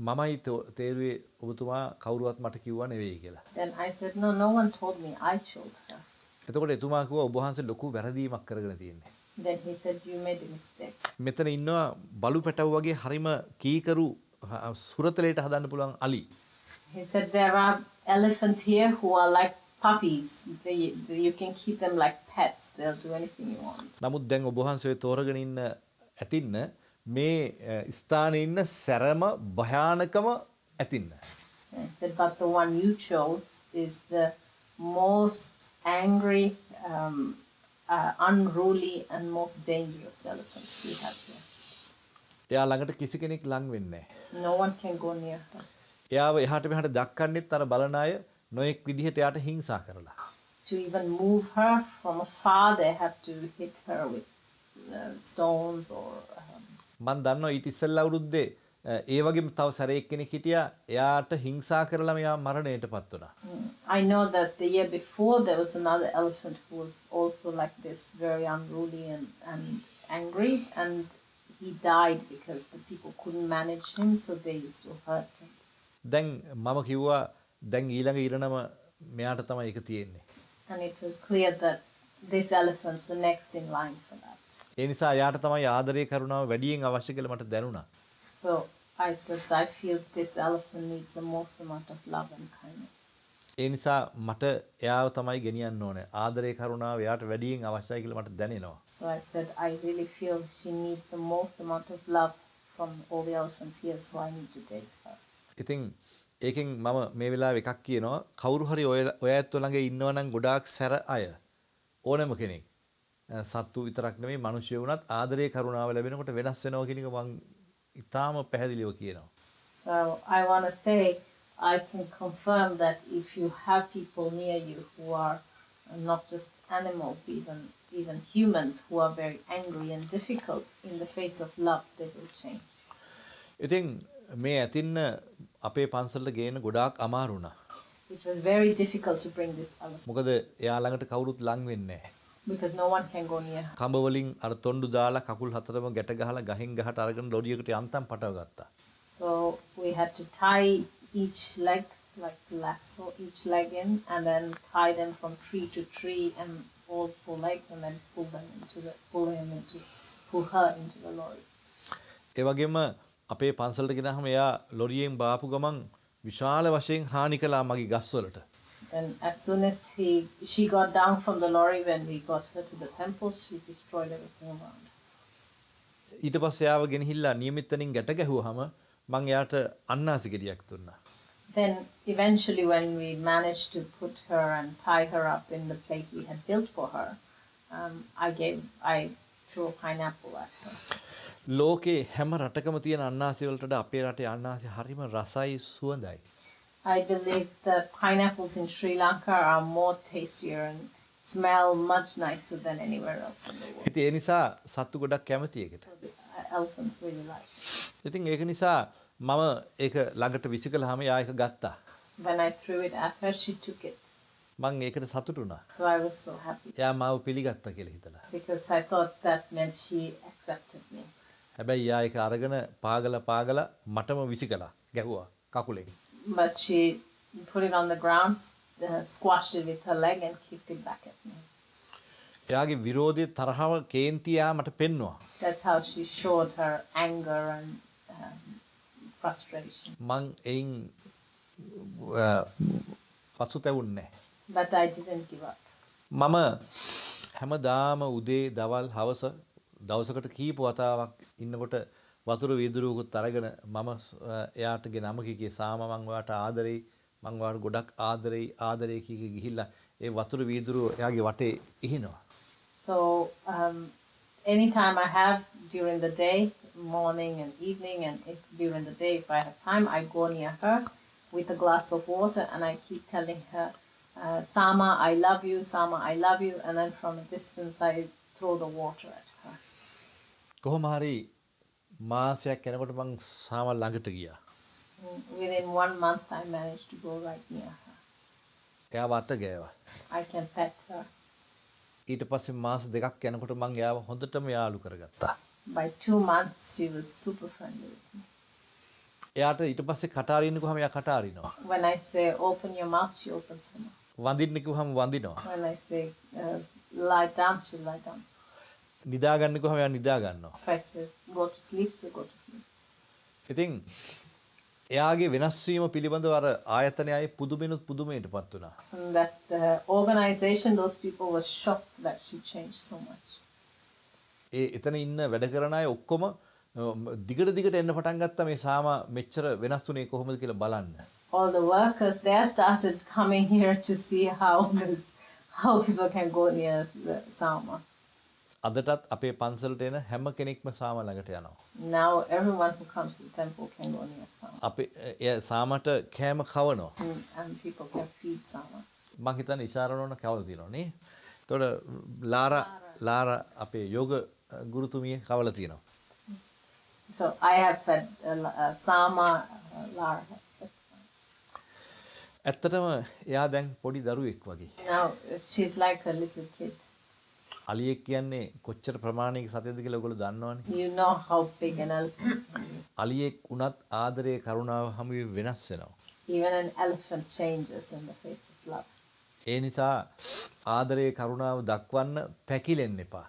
මමයි තේරුවේ ඔබතුමා කවුරුවත් මට කිව්වා නෙවෙයි කියලා. Then I said, no one told me, I chose her. එතකොට එතුමා කිව්වා ඔබ වහන්සේ ලොකු වැරදීමක් කරගෙන තියෙන්නේ. Then he said, you made a mistake. මෙතන ඉන්නවා බලු පැටව වගේ හරිම කීකරු සුරතලයට හදන්න පුළුවන් අලි. He said, there are elephants here who are like puppies. You can keep them like pets. They'll do anything you want. නමුත් දැන් ඔබ වහන්සේ තෝරගෙන ඉන්න ඇතින්න මේ ස්ථානයේ ඉන්න සැරම භයානකම ඇතින්න. I said, but the one you chose is the most angry, unruly and most dangerous elephant we have here. එයා ළඟට කිසි කෙනෙක් ලං වෙන්නේ නැහැ. No one can go near her. එයාව එහාට මෙහාට දක්කන්නෙත් අර බලන අය නොඑක් විදිහට එයාට හිංසා කරලා. To even move her from afar, they have to hit her with stones or. මම දන්නවා ඊට ඉස්සෙල්ලා අවුරුද්දේ ඒ වගේම තව සැරේක් කෙනෙක් හිටියා එයාට හිංසා කරලා මෙයා මරණයටපත් වුණා. I know that the year before there was another elephant who was also like this, very unruly and angry, and he died because the people couldn't manage him, so they used to hurt him. දැන් මම කිව්වා දැන් ඊළඟ ඉරණම මෙයාට තමයි ඒක තියෙන්නේ. And it was clear that this elephant's the next in line for that. ඒ නිසා එයාට තමයි ආදරය කරුණාව වැඩියෙන් අවශ්‍ය කියලා මට දැනුණා. So I said, I feel this elephant needs the most amount of love and kindness. ඒ නිසා මට එයාව තමයි ගෙනියන්න ඕනේ. ආදරය කරුණාව එයාට වැඩියෙන් අවශ්‍යයි කියලා මට දැනෙනවා. So I said, I really feel she needs the most amount of love from all the elephants here, so I need to take her. ඉතින් ඒකෙන් මම මේ වෙලාවේ එකක් කියනවා කවුරු හරි ඔය ඇත්තෝ ළඟ ඉන්නවා නම් ගොඩාක් සැර අය ඕනම කෙනෙක් සත්තු විතරක් නෙමෙයි මිනිස්සු වුණත් ආදරේ කරුණාව ලැබෙනකොට වෙනස් වෙනවා කියන එක මම ඉතාම පැහැදිලිව කියනවා. So I want to say I can confirm that if you have people near you who are not just animals, even humans who are very angry and difficult, in the face of love they will change. ඉතින් මේ ඇතින්න අපේ පන්සලට ගේන්න ගොඩාක් අමාරු වුණා. It was very difficult to bring this elephant මොකද එයා ළඟට කවුරුත් ලං වෙන්නේ නැහැ. because no one can go near her. කඹ වලින් අර තොණ්ඩු දාලා කකුල් හතරම ගැට ගහලා ගහෙන් ගහට අරගෙන ලොරියකට යන්තම් පටව ගත්තා. So we had to tie each leg, like lasso each leg in, and then tie them from tree to tree and all four legs, and then pull her into the lorry. ඒ වගේම අපේ පන්සලට ගෙනහම එයා ලොරියෙන් බාපු ගමන් විශාල වශයෙන් හානි කළා මගේ ගස්වලට. And as soon as she got down from the lorry, when we got her to the temple, she destroyed everything around. ඊට පස්සේ ආව ගෙනහිල්ලා නියමිතනින් ගැට ගැහුවාම මං එයාට අන්නාසි ගෙඩියක් දුන්නා. Then eventually when we managed to put her and tie her up in the place we had built for her, I threw a pineapple at her. ලෝකේ හැම රටකම තියෙන අන්නාසි වලට වඩා අපේ රටේ අන්නාසි හරිම රසයි සුවඳයි. I believe that pineapples in Sri Lanka are more tastier and smell much nicer than anywhere else in the world. ඉතින් ඒ නිසා සත්තු ගොඩක් කැමති ඒකට. So the elephants really like it. ඉතින් ඒක නිසා මම ඒක ළඟට විසිකලාම එයා ඒක ගත්තා. When I threw it at her, she took it. මං ඒකට සතුටු වුණා. So I was so happy එයා මාව පිළිගත්තා කියලා හිතලා. because I thought that meant she accepted me. හැබැයි එයා ඒක අරගෙන පාගලා මටම විසිකලා ගැහුවා කකුලෙන්. But she put it on the ground, squashed it with her leg and kicked it back at me. එයාගේ විරෝධය තරහව කේන්තිය මට පෙන්නවා. That's how she showed her anger and frustration. මං එයින් පසුතැවුන්නේ නැහැ. But I didn't give up. මම හැමදාම උදේ දවල් හවස දවසකට කීප වතාවක් ඉන්නකොට වතුර වීදුරුවකුත් අරගෙන මම එයාට නම කීකේ සාම මං ඔයාට ආදරෙයි මං ඔයාට ගොඩක් ආදරෙයි කීකේ ගිහිල්ලා ඒ වතුර වීදුරුව එයාගේ වටේ ඉහිනවා. So anytime I have during the day, morning and evening, and during the day if I have time, I go near her with a glass of water and I keep telling her, Sama, I love you, Sama, I love you, and then from a distance I throw the water at her. කොහොම හරි මාසයක් යනකොට මං සාම ළඟට ගියා. Within 1 month I managed to go right near her. එයාව අත ගෑවා. I can pet her. ඊට පස්සේ මාස දෙකක් යනකොට මං එයාව හොඳටම යාළු කරගත්තා. By 2 months she was super friendly with me. එයාට ඊට පස්සේ කට අරින්න ගියාම එයා කට අරිනවා. When I say open your mouth, she opens her mouth. වඳින්න කිව්වම වඳිනවා. When I say lie down, she lie down. නිදා ගන්න කිව්වම එයා නිදා ගන්නවා. If I say go to sleep, she go to sleep. ඉතින් එයාගේ වෙනස් වීම පිළිබඳව අර ආයතනයයි පුදුමයටපත් වුණා. And that organization, those people were shocked that she changed so much. එතන ඉන්න වැඩ කරන අය ඔක්කොම දිගට එන්න පටන් ගත්තා මේ සාම මෙච්චර වෙනස් වුණේ කොහොමද කියලා බලන්න. All the workers there started coming here to see how people can go near the Sama. අදටත් අපේ පන්සලට එන හැම කෙනෙක්ම සාම ළඟට යනවා. Now everyone who comes to the temple can go near Sama. අපේ සාමට කෑම කවනවා. And people can feed Sama. මං හිතන්නේ ඉෂාරණෝන කවලා තියෙනවා නේ. එතකොට ලාරා අපේ යෝග ගුරුතුමිය කවලා තියෙනවා. So I have fed Sama, Lara. ඇත්තටම එයා දැන් පොඩි දරුවෙක් වගේ. Now she's like a little kid. අලියෙක් කියන්නේ කොච්චර ප්‍රමාණයක සතෙක්ද කියලා ඔයගොල්ලෝ දන්නවනේ. You know how big an elephant is. අලියෙක් උනත් ආදරයේ කරුණාව හැමුවේ වෙනස් වෙනවා. Even an elephant changes in the face of love. ඒ නිසා ආදරයේ කරුණාව දක්වන්න පැකිලෙන්න එපා.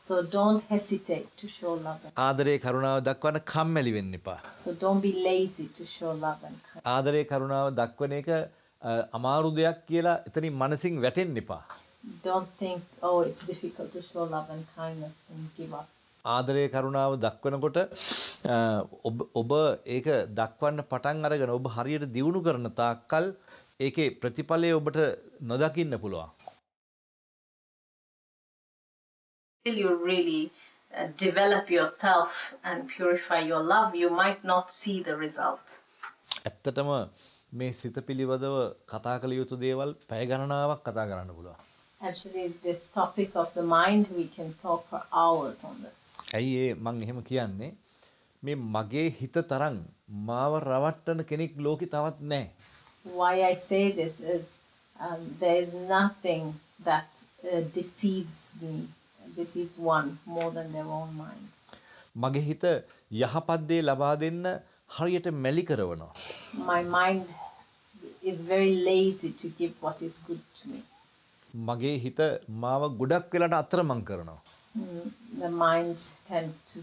So don't hesitate to show love. ආදරයේ කරුණාව දක්වන්න කම්මැලි වෙන්න එපා. So don't be lazy to show love and kindness. ආදරයේ කරුණාව දක්වන එක අමාරු දෙයක් කියලා එතනින් මනසින් වැටෙන්න එපා. Don't think, oh, it's difficult to show love and kindness and give up. ආදරයේ කරුණාව දක්වනකොට ඔබ ඒක දක්වන්න පටන් අරගෙන ඔබ හරියට දියුණු කරන තාක්කල් ඒකේ ප්‍රතිඵලය ඔබට නොදකින්න පුළුවන්. Till you really develop yourself and purify your love, you might not see the result. ඇත්තටම මේ සිත පිළිබඳව කතා කළ යුතු දේවල් පැය ගණනාවක් කතා කරන්න පුළුවන්. Actually, this topic of the mind, we can talk for hours on this. ඇයි මං එහෙම කියන්නේ? මේ මගේ හිත තරම් මාව රවට්ටන කෙනෙක් ලෝකේ තවත් නැහැ. Why I say this is there is nothing that deceives one more than their own mind. මගේ හිත යහපත් දේ ලබා දෙන්න හරියට මැලි කරනවා. My mind is very lazy to give what is good to me. මගේ හිත මාව ගොඩක් වෙලාට අතරමං කරනවා. The mind tends to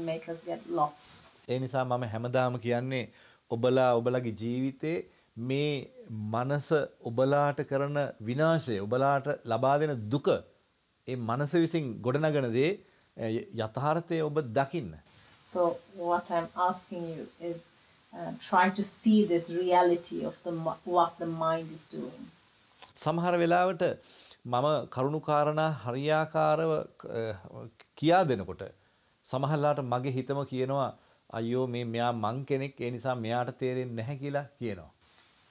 make us get lost. ඒ නිසා මම හැමදාම කියන්නේ ඔබලාගේ ජීවිතේ මේ මනස ඔබලාට කරන විනාශය ඔබලාට ලබා දෙන දුක ඒ මනස විසින් ගොඩනගන දේ යථාර්ථය ඔබ දකින්න. So what I'm asking you is try to see this reality of what the mind is doing. සමහර වෙලාවට මම කරුණු කාරණා හරියාකාරව කියා දෙනකොට සමහරලාට මගේ හිතම කියනවා අයියෝ මෙයා මං කෙනෙක් ඒ නිසා මෙයාට තේරෙන්නේ නැහැ කියලා කියනවා.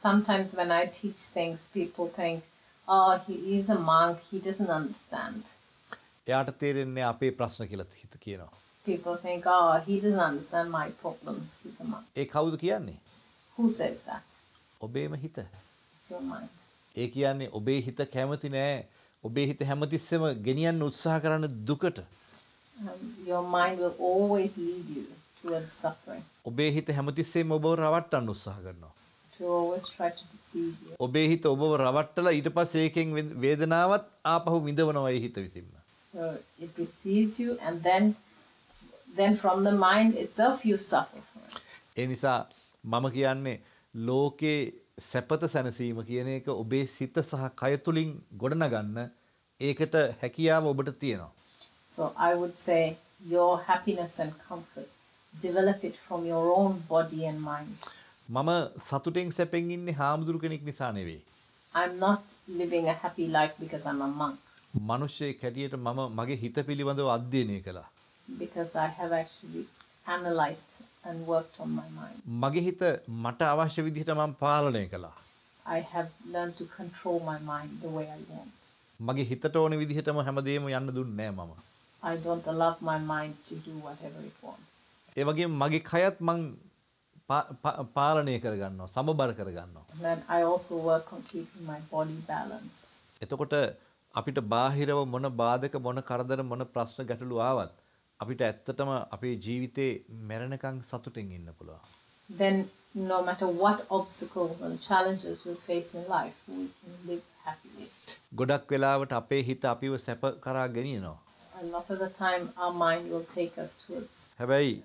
Sometimes when I teach things, people think, oh, he is a monk, he doesn't understand. එයාට තේරෙන්නේ අපේ ප්‍රශ්න කියලා හිත කියනවා. People think, oh, he doesn't understand my problems, he's a monk. ඒ කවුද කියන්නේ? Who says that? ඔබේම හිත. It's your mind. ඒ කියන්නේ ඔබේ හිත කැමති නෑ. ඔබේ හිත හැමතිස්සෙම ගෙනියන්න උත්සාහ කරන දුකට. Your mind will always lead you towards suffering. ඔබේ හිත හැමතිස්සෙම ඔබව රවට්ටන්න උත්සාහ කරනවා. To always try to deceive you. ඔබේ හිත ඔබව රවට්ටලා ඊට පස්සේ ඒකෙන් වේදනාවත් ආපහු විඳවනවා ඒ හිත විසින්ම. So it deceives you, and then from the mind itself you suffer for it. ඒ නිසා මම කියන්නේ ලෝකේ සැපත සැනසීම කියන එක ඔබේ සිත සහ කය තුලින් ගොඩනගන්න ඒකට හැකියාව ඔබට තියෙනවා. So I would say your happiness and comfort, develop it from your own body and mind. මම සතුටෙන් සැපෙන් ඉන්නේ හාමුදුරු කෙනෙක් නිසා නෙවෙයි. I'm not living a happy life because I'm a monk. මිනිස්සෙක් හැටියට මම මගේ හිත පිළිබඳව අධ්‍යයනය කළා. Because I have actually analyzed and worked on my mind. මගේ හිත මට අවශ්‍ය විදිහට මම පාලනය කළා. I have learned to control my mind the way I want. මගේ හිතට ඕන විදිහටම හැමදේම යන්න දුන්නේ නැහැ මම. I don't allow my mind to do whatever it wants. ඒ වගේම මගේ කයත් මං පාලනය කරගන්නවා, සමබර කරගන්නවා. And then I also work on keeping my body balanced. එතකොට අපිට බාහිරව මොන බාධක මොන කරදර මොන ප්‍රශ්න ගැටලු ආවත් අපිට ඇත්තටම අපේ ජීවිතේ මැරෙනකන් සතුටින් ඉන්න පුළුවන්. Then no matter what obstacles and challenges we face in life, we can live happily. ගොඩක් වෙලාවට අපේ හිත අපිව සැප කරා ගෙනියනවා. A lot of the time our mind will take us towards. හැබැයි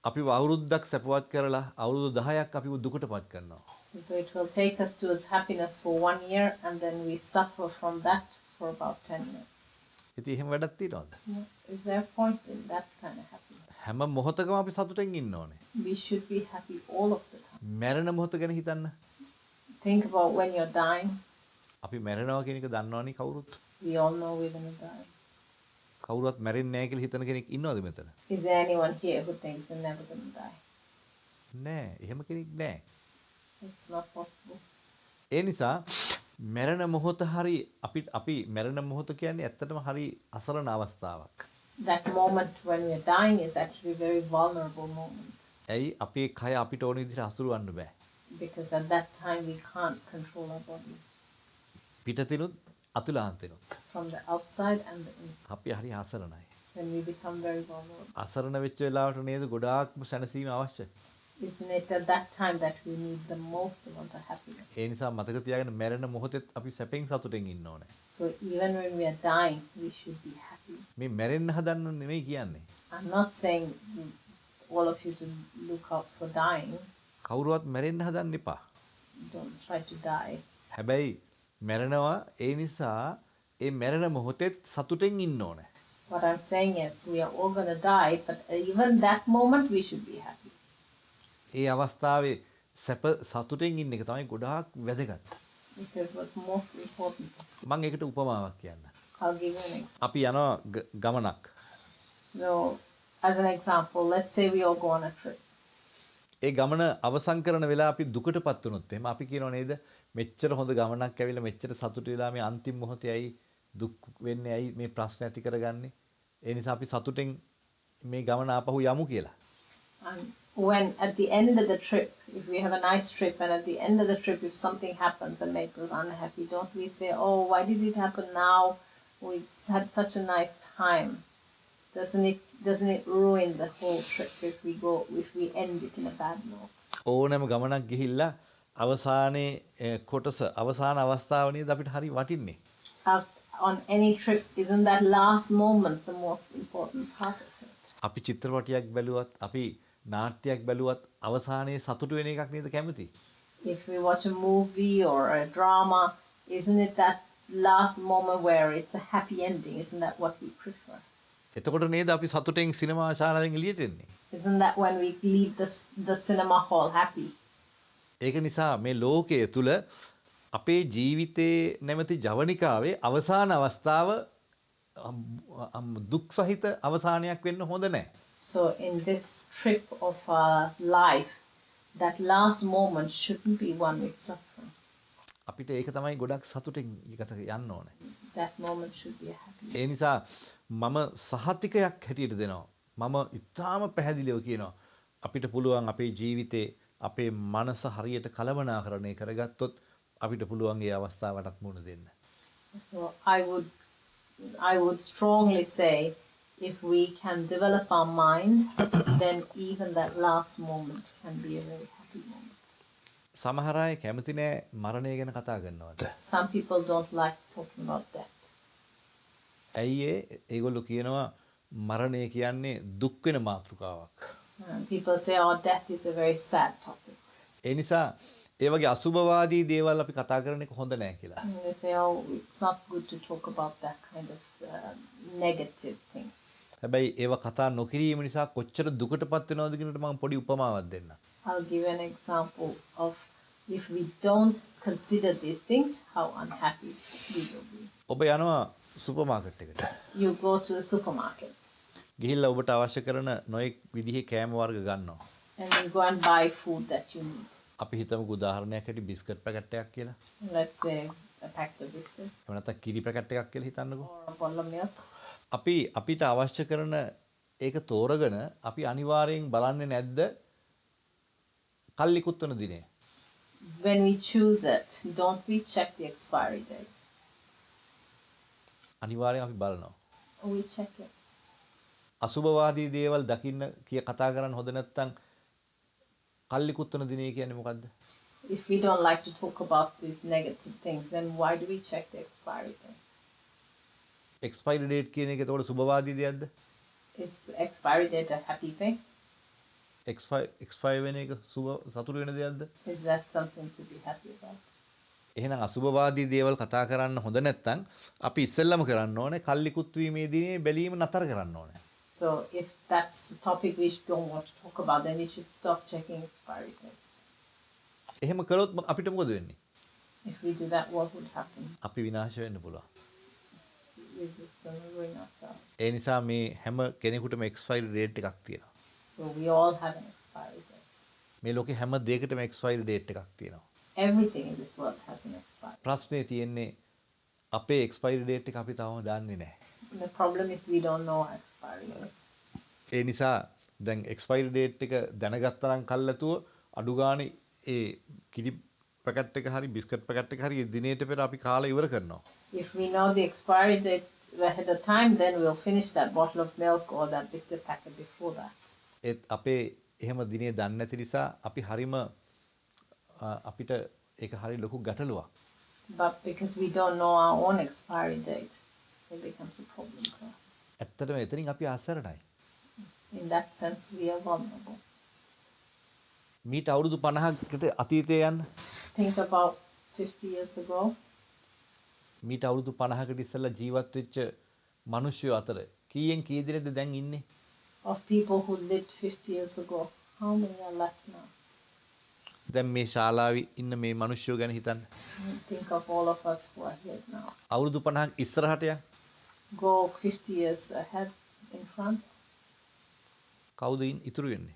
අපිව අවුරුද්දක් සැපවත් කරලා අවුරුදු 10ක් අපිව දුකටපත් කරනවා. So it will take us towards happiness for 1 year and then we suffer from that for about 10 years. ඉතින් එහෙම වැඩක් තියනවද? Is there a point in that kind of happiness? හැම මොහොතකම අපි සතුටෙන් ඉන්න ඕනේ. We should be happy all of the time. මැරෙන මොහොත ගැන හිතන්න. Think about when you're dying. අපි මැරෙනවා කියන එක දන්නවනේ කවුරුත්. We all know we're going to die. කවුරුවත් මැරෙන්නේ නැහැ කියලා හිතන කෙනෙක් ඉන්නවද මෙතන? Is there anyone here who thinks they're never going to die? නෑ, එහෙම කෙනෙක් නෑ. It's not possible. ඒ නිසා මැරෙන මොහොත හරි අපි මැරෙන මොහොත කියන්නේ ඇත්තටම හරි අසරණ අවස්ථාවක්. That moment when we're dying is actually a very vulnerable moment. ඇයි අපේ කය අපිට ඕන විදිහට හසුරවන්න බෑ. Because at that time we can't control our body. පිටතිනුත් අතුලාන්තිනුත්. From the outside and the inside. අපි හරි අසරණයි. When we become very vulnerable. අසරණ වෙච්ච වෙලාවට නේද ගොඩාක්ම සැනසීම අවශ්‍ය. Isn't it at that time that we need the most amount of happiness? ඒ නිසා මතක තියාගන්න මැරෙන මොහොතෙත් අපි සැපෙන් සතුටෙන් ඉන්න ඕනේ. So even when we are dying, we should be happy. මේ මැරෙන්න හදන්න නෙමෙයි කියන්නේ. I'm not saying all of you to look out for dying. කවුරුවත් මැරෙන්න හදන්න එපා. Don't try to die. හැබැයි මැරෙනවා ඒ නිසා ඒ මැරෙන මොහොතෙත් සතුටෙන් ඉන්න ඕනේ. What I'm saying is we are all going to die, but even that moment we should be happy. ඒ අවස්ථාවේ සැප සතුටෙන් ඉන්න එක තමයි ගොඩාක් වැදගත්. Because what's most important is to, මම ඒකට උපමාවක් කියන්න. I'll give you an example. අපි යනවා ගමනක්. So as an example, let's say we all go on a trip. ඒ ගමන අවසන් කරන වෙලාව අපි දුකටපත් වුණොත් එහෙම අපි කියනව නේද මෙච්චර හොඳ ගමනක් ඇවිල්ලා මෙච්චර සතුටු වෙලා මේ අන්තිම මොහොතේ ඇයි දුක් වෙන්නේ ඇයි මේ ප්‍රශ්න ඇති කරගන්නේ ඒ නිසා අපි සතුටෙන් මේ ගමන ආපහු යමු කියලා. And when at the end of the trip, if we have a nice trip and at the end of the trip if something happens and makes us unhappy, don't we say, oh, why did it happen now? We just had such a nice time. Doesn't it ruin the whole trip if we end it in a bad note? ඕනෑම ගමනක් ගිහිල්ලා අවසානයේ කොටස අවසාන අවස්ථාව නේද අපිට හරි වටින්නේ. On any trip, isn't that last moment the most important part of it? අපි චිත්‍රපටයක් බැලුවත් අපි නාට්‍යයක් බැලුවත් අවසානයේ සතුටු වෙන එකක් නේද කැමති? If we watch a movie or a drama, isn't it that last moment where it's a happy ending? Isn't that what we prefer? එතකොට නේද අපි සතුටෙන් සිනමා ශාලාවෙන් එළියට එන්නේ. Isn't that when we leave the cinema hall happy? ඒක නිසා මේ ලෝකයේ තුල අපේ ජීවිතේ නැමැති ජවනිකාවේ අවසාන අවස්ථාව දුක් සහිත අවසානයක් වෙන්න හොඳ නැහැ. So in this trip of our life, that last moment shouldn't be one with suffering. අපිට ඒක තමයි ගොඩක් සතුටින් යන්න ඕනේ. That moment should be a happy. ඒ නිසා මම සහතිකයක් හැටියට දෙනවා. මම ඉතාම පැහැදිලිව කියනවා අපිට පුළුවන් අපේ ජීවිතේ අපේ මනස හරියට කලබනාකරණය කරගත්තොත් අපිට පුළුවන් ඒ අවස්ථාවටත් මුහුණ දෙන්න. So I would strongly say if we can develop our mind, then even that last moment can be a very happy moment. සමහර අය කැමති නෑ මරණය ගැන කතා කරනවට. Some people don't like talking about death. ඇයි ඒගොල්ලෝ කියනවා මරණය කියන්නේ දුක් වෙන මාතෘකාවක්. People say, oh, death is a very sad topic. ඒ නිසා ඒ වගේ අසුභවාදී දේවල් අපි කතා කරන එක හොඳ නෑ කියලා. And they say, oh, it's not good to talk about that kind of negative things. හැබැයි ඒව කතා නොකිරීම නිසා කොච්චර දුකටපත් වෙනවද කියනට මම පොඩි උපමාවක් දෙන්නම්. I'll give an example of if we don't consider these things, how unhappy we will be. ඔබ යනවා සුපර් මාකට් එකට. You go to the supermarket ගිහිල්ලා ඔබට අවශ්‍ය කරන නොයෙක් විදිහේ කෑම වර්ග ගන්නවා. and you go and buy food that you need. අපි හිතමුකෝ උදාහරණයක් ඇරි බිස්කට් පැකට් එකක් කියලා. Let's say a packet of biscuits එහෙම නැත්නම් කිරි පැකට් එකක් කියලා හිතන්නකෝ. or a bottle of milk. අපිට අවශ්‍ය කරන ඒක තෝරගෙන අපි අනිවාර්යෙන් බලන්නේ නැද්ද කල්ලිකුත් වෙන දිනේ? When we choose it, don't we check the expiry date? අනිවාර්යෙන් අපි බලනවා. We check it. අසුභවාදී දේවල් දකින්න කතා කරන්න හොඳ නැත්නම් කල්ලිකුත් වෙන දිනේ කියන්නේ මොකද්ද? If we don't like to talk about these negative things, then why do we check the expiry date? Expiry date කියන එක එතකොට සුභවාදී දෙයක්ද? Is the expiry date a happy thing? Expire වෙන එක සතුටු වෙන දෙයක්ද? Is that something to be happy about? එහෙනම් අසුභවාදී දේවල් කතා කරන්න හොඳ නැත්නම් අපි ඉස්සෙල්ලම කරන්න ඕනේ කල්ලිකුත් වීමේ දිනේ බැලීම නතර කරන්න ඕනේ. So if that's the topic we don't want to talk about, then we should stop checking expiry dates. එහෙම කළොත් අපිට මොකද වෙන්නේ? If we do that, what would happen? අපි විනාශ වෙන්න පුළුවන්. We're just going to ruin ourselves. ඒ නිසා මේ හැම කෙනෙකුටම එක්ස්පයරි ඩේට් එකක් තියෙනවා. So we all have an expiry date. මේ ලෝකේ හැම දෙයකටම එක්ස්පයරි ඩේට් එකක් තියෙනවා. Everything in this world has an expiry. ප්‍රශ්නේ තියෙන්නේ අපේ එක්ස්පයරි ඩේට් එක අපි තවම දන්නේ නැහැ. The problem is we don't know our expiry date. ඒ නිසා දැන් එක්ස්පයරි ඩේට් එක දැනගත්තා නම් කල්ලාතුව අඩු ගානේ ඒ කිරි පැකට් එක හරි බිස්කට් පැකට් එක හරි දිනේට පෙර අපි කාලා ඉවර කරනවා. If we know the expiry date ahead of time, then we'll finish that bottle of milk or that biscuit packet before that. ඒත් අපේ එහෙම දිනේ දන්නේ නැති නිසා අපි හරිම අපිට ඒක හරි ලොකු ගැටලුවක්. But because we don't know our own expiry date, it becomes a problem for us. ඇත්තටම එතනින් අපි අසරණයි. In that sense, we are vulnerable. මීට අවුරුදු 50කට අතීතයේ යන්න. Think about 50 years ago. මීට අවුරුදු 50කට ඉස්සෙල්ලා ජීවත් වෙච්ච මිනිස්සු අතර කීයෙන් කී දෙනෙක්ද දැන් ඉන්නේ? Of people who lived 50 years ago, how many are left now? දැන් මේ ශාලාවේ ඉන්න මේ මිනිස්සු ගැන හිතන්න. Think of all of us who are here now. අවුරුදු 50ක් ඉස්සරහට යන්න. Go 50 years ahead in front. කවුද ඉතුරු වෙන්නේ?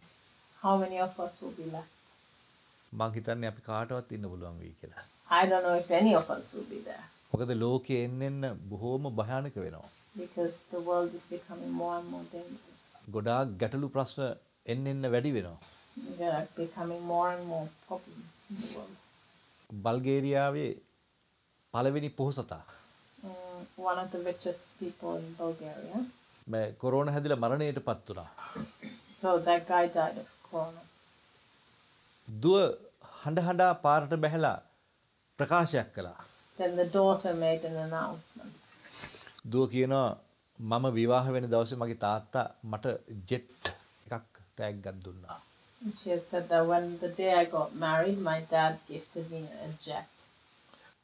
How many of us will be left? මං හිතන්නේ අපි කාටවත් ඉන්න පුළුවන් වෙයි කියලා. I don't know if any of us will be there. මොකද ලෝකයේ එන්න බොහෝම භයානක වෙනවා. Because the world is becoming more and more dangerous. ගොඩාක් ගැටලු ප්‍රශ්න එන්න වැඩි වෙනවා. There are becoming more and more problems in the world. බල්ගේරියාවේ පළවෙනි පොහොසතා One of the richest people in Bulgaria. මේ කොරෝනා හැදිලා මරණයටපත් වුණා. So that guy died of corona. දුව හඬ පාරට බැහැලා ප්‍රකාශයක් කළා. Then the daughter made an announcement. දුව කියනවා මම විවාහ වෙන දවසේ මගේ තාත්තා මට ජෙට් එකක් තෑග්ගක් දුන්නා. She had said that when the day I got married, my dad gifted me a jet.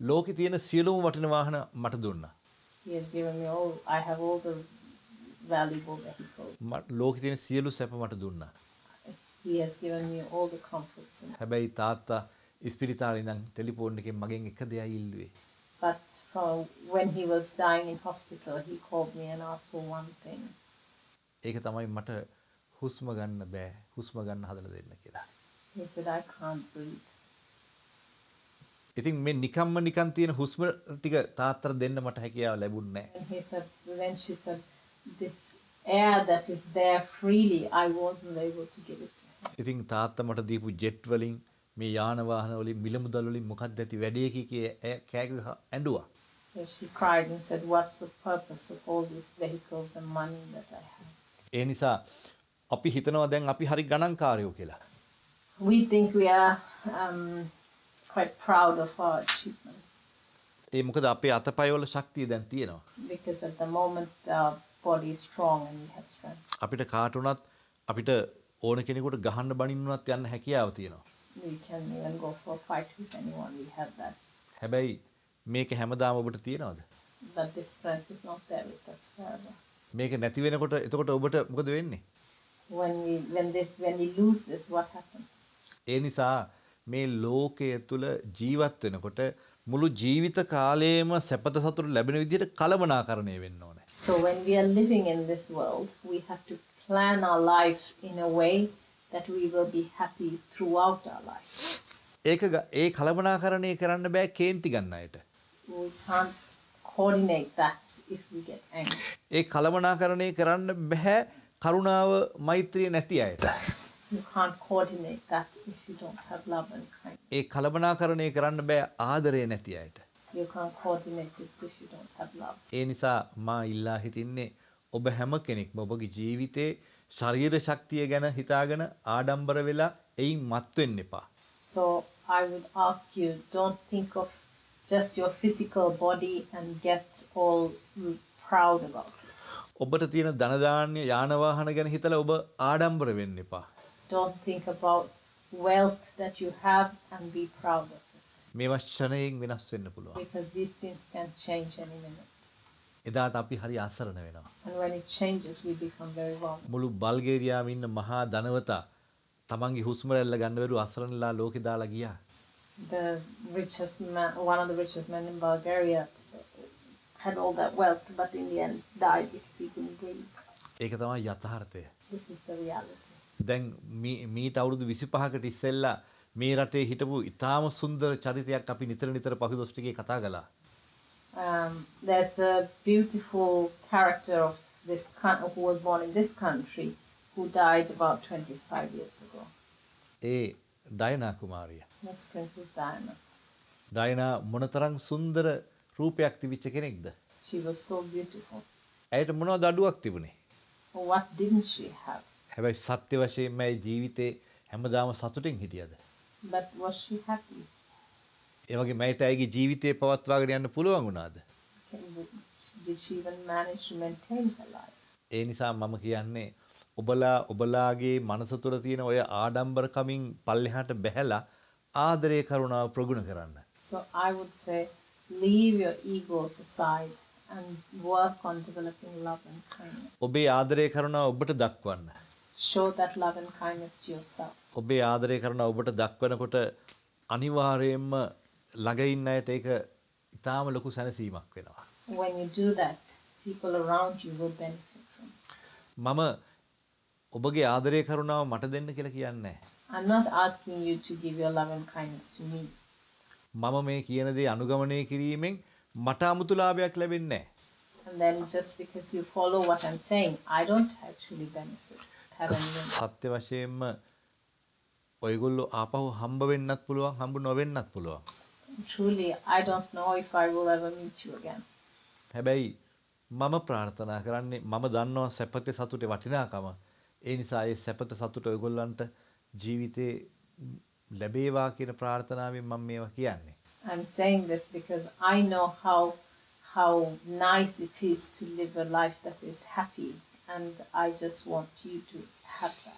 ලෝකේ තියෙන සියලුම වටින වාහන මට දුන්නා. He has given me all, I have all the valuable vehicles. ලෝකේ තියෙන සියලු සැප මට දුන්නා. He has given me all the comforts. හැබැයි තාත්තා ඉස්පිරිතාලේ ඉඳන් ටෙලිෆෝන් එකෙන් මගෙන් එක දෙයයි ඉල්ලුවේ. But when he was dying in hospital, he called me and asked for one thing. ඒක තමයි මට හුස්ම ගන්න බෑ. හුස්ම ගන්න හදලා දෙන්න කියලා. He said, I can't breathe. ඉතින් මේ නිකන් තියෙන හුස්ම ටික තාත්තට දෙන්න මට හැකියාව ලැබුණේ නැහැ. And he said, then she said, this air that is there freely, I wasn't able to give it to him. ඉතින් තාත්තා මට දීපු ජෙට් වලින් මේ යාන වාහන වලින් මිල මුදල් වලින් මොකක්ද ඇති වැඩේ කිය කෑග ඇඬුවා. So she cried and said, what's the purpose of all these vehicles and money that I have? ඒ නිසා අපි හිතනවා දැන් අපි හරි ගණන්කාරයෝ කියලා. We think we are quite proud of our achievements. ඒ මොකද අපේ අතපය වල ශක්තිය දැන් තියෙනවා. Because at the moment our body is strong and we have strength. අපිට කාට උනත් අපිට ඕන කෙනෙකුට ගහන්න බනින්න උනත් යන්න හැකියාව තියෙනවා. We can even go for a fight with anyone. We have that. හැබැයි මේක හැමදාම ඔබට තියෙනවද? But this strength is not there with us forever. මේක නැති වෙනකොට එතකොට ඔබට මොකද වෙන්නේ? When we lose this, what happens? ඒ නිසා මේ ලෝකයේ තුල ජීවත් වෙනකොට මුළු ජීවිත කාලයේම සැපත සතුට ලැබෙන විදිහට කලමනාකරණය වෙන්න ඕනේ. So when we are living in this world, we have to plan our life in a way that we will be happy throughout our life. ඒ කලමනාකරණය කරන්න බෑ කේන්ති ගන්න අයට. We can't coordinate that if we get angry. ඒ කලමනාකරණය කරන්න බෑ කරුණාව මෛත්‍රිය නැති අයට. You can't coordinate that if you don't have love and kindness. ඒ කලමනාකරණය කරන්න බෑ ආදරය නැති අයට. You can't coordinate it if you don't have love. ඒ නිසා මා ඉල්ලා හිටින්නේ ඔබ හැම කෙනෙක්ම ඔබගේ ජීවිතේ ශරීර ශක්තිය ගැන හිතාගෙන ආඩම්බර වෙලා එයින් මත් වෙන්න එපා. So I would ask you, don't think of just your physical body and get all proud about it. ඔබට තියෙන ධන ධාන්‍ය යාන වාහන ගැන හිතලා ඔබ ආඩම්බර වෙන්න එපා. Don't think about wealth that you have and be proud of it. මේවා ක්ෂණයෙන් වෙනස් වෙන්න පුළුවන්. Because these things can change any minute. එදාට අපි හරි අසරණ වෙනවා. And when it changes, we become very vulnerable. මුළු බල්ගේරියාවේ ඉන්න මහා ධනවතා තමන්ගේ හුස්ම රැල්ල ගන්න බැරුව අසරණලා ලෝකෙ දාලා ගියා. The richest man, one of the richest men in Bulgaria, had all that wealth, but in the end died because he couldn't breathe. ඒක තමයි යථාර්ථය. This is the reality. දැන් මීට අවුරුදු 25කට ඉස්සෙල්ලා මේ රටේ හිටපු ඉතාම සුන්දර චරිතයක් අපි නිතර පහුදොස් ටිකේ කතා කළා. There's a beautiful character of this who was born in this country who died about 25 years ago. A Diana කුමාරිය. That's Princess Diana. Diana මොනතරම් සුන්දර රූපයක් තිබිච්ච කෙනෙක්ද? She was so beautiful. ඇයට මොනවද අඩුවක් තිබුණේ? What didn't she have? හැබැයි සත්‍ය වශයෙන්ම ඒ ජීවිතේ හැමදාම සතුටින් හිටියද? But was she happy? ඒ වගේ මයිට ඇයිගේ ජීවිතේ පවත්වාගෙන යන්න පුළුවන් වුණාද? Did she even manage to maintain her life? ඒ නිසා මම කියන්නේ ඔබලාගේ මනස තුළ තියෙන ඔය ආඩම්බරකමින් පල්ලෙහාට බැහැලා ආදරය කරුණාව ප්‍රගුණ කරන්න. So I would say leave your egos aside and work on developing love and kindness. ඔබේ ආදරය කරුණාව ඔබට දක්වන්න. Show that love and kindness to yourself. ඔබේ ආදරය කරුණාව ඔබට දක්වනකොට අනිවාර්යයෙන්ම ළඟ ඉන්න අයට ඒක ඉතාම ලොකු සැනසීමක් වෙනවා. When you do that, people around you will benefit from it. මම ඔබගේ ආදරය කරුණාව මට දෙන්න කියලා කියන්නේ. I'm not asking you to give your love and kindness to me. මම මේ කියන දේ අනුගමනය කිරීමෙන් මට 아무තු ලාභයක් ලැබෙන්නේ නැහැ. And then just because you follow what I'm saying, I don't actually benefit. සත්‍ය වශයෙන්ම ඔයගොල්ලෝ ආපහු හම්බ වෙන්නත් පුළුවන් හම්බ නොවෙන්නත් පුළුවන්. Truly, I don't know if I will ever meet you again. හැබැයි මම ප්‍රාර්ථනා කරන්නේ මම දන්නවා සැපතේ සතුටේ වටිනාකම. ඒ නිසා ඒ සැපත සතුට ඔයගොල්ලන්ට ජීවිතේ ලැබේවා කියන ප්‍රාර්ථනාවෙන් මම මේවා කියන්නේ. I'm saying this because I know how nice it is to live a life that is happy, and I just want you to have that.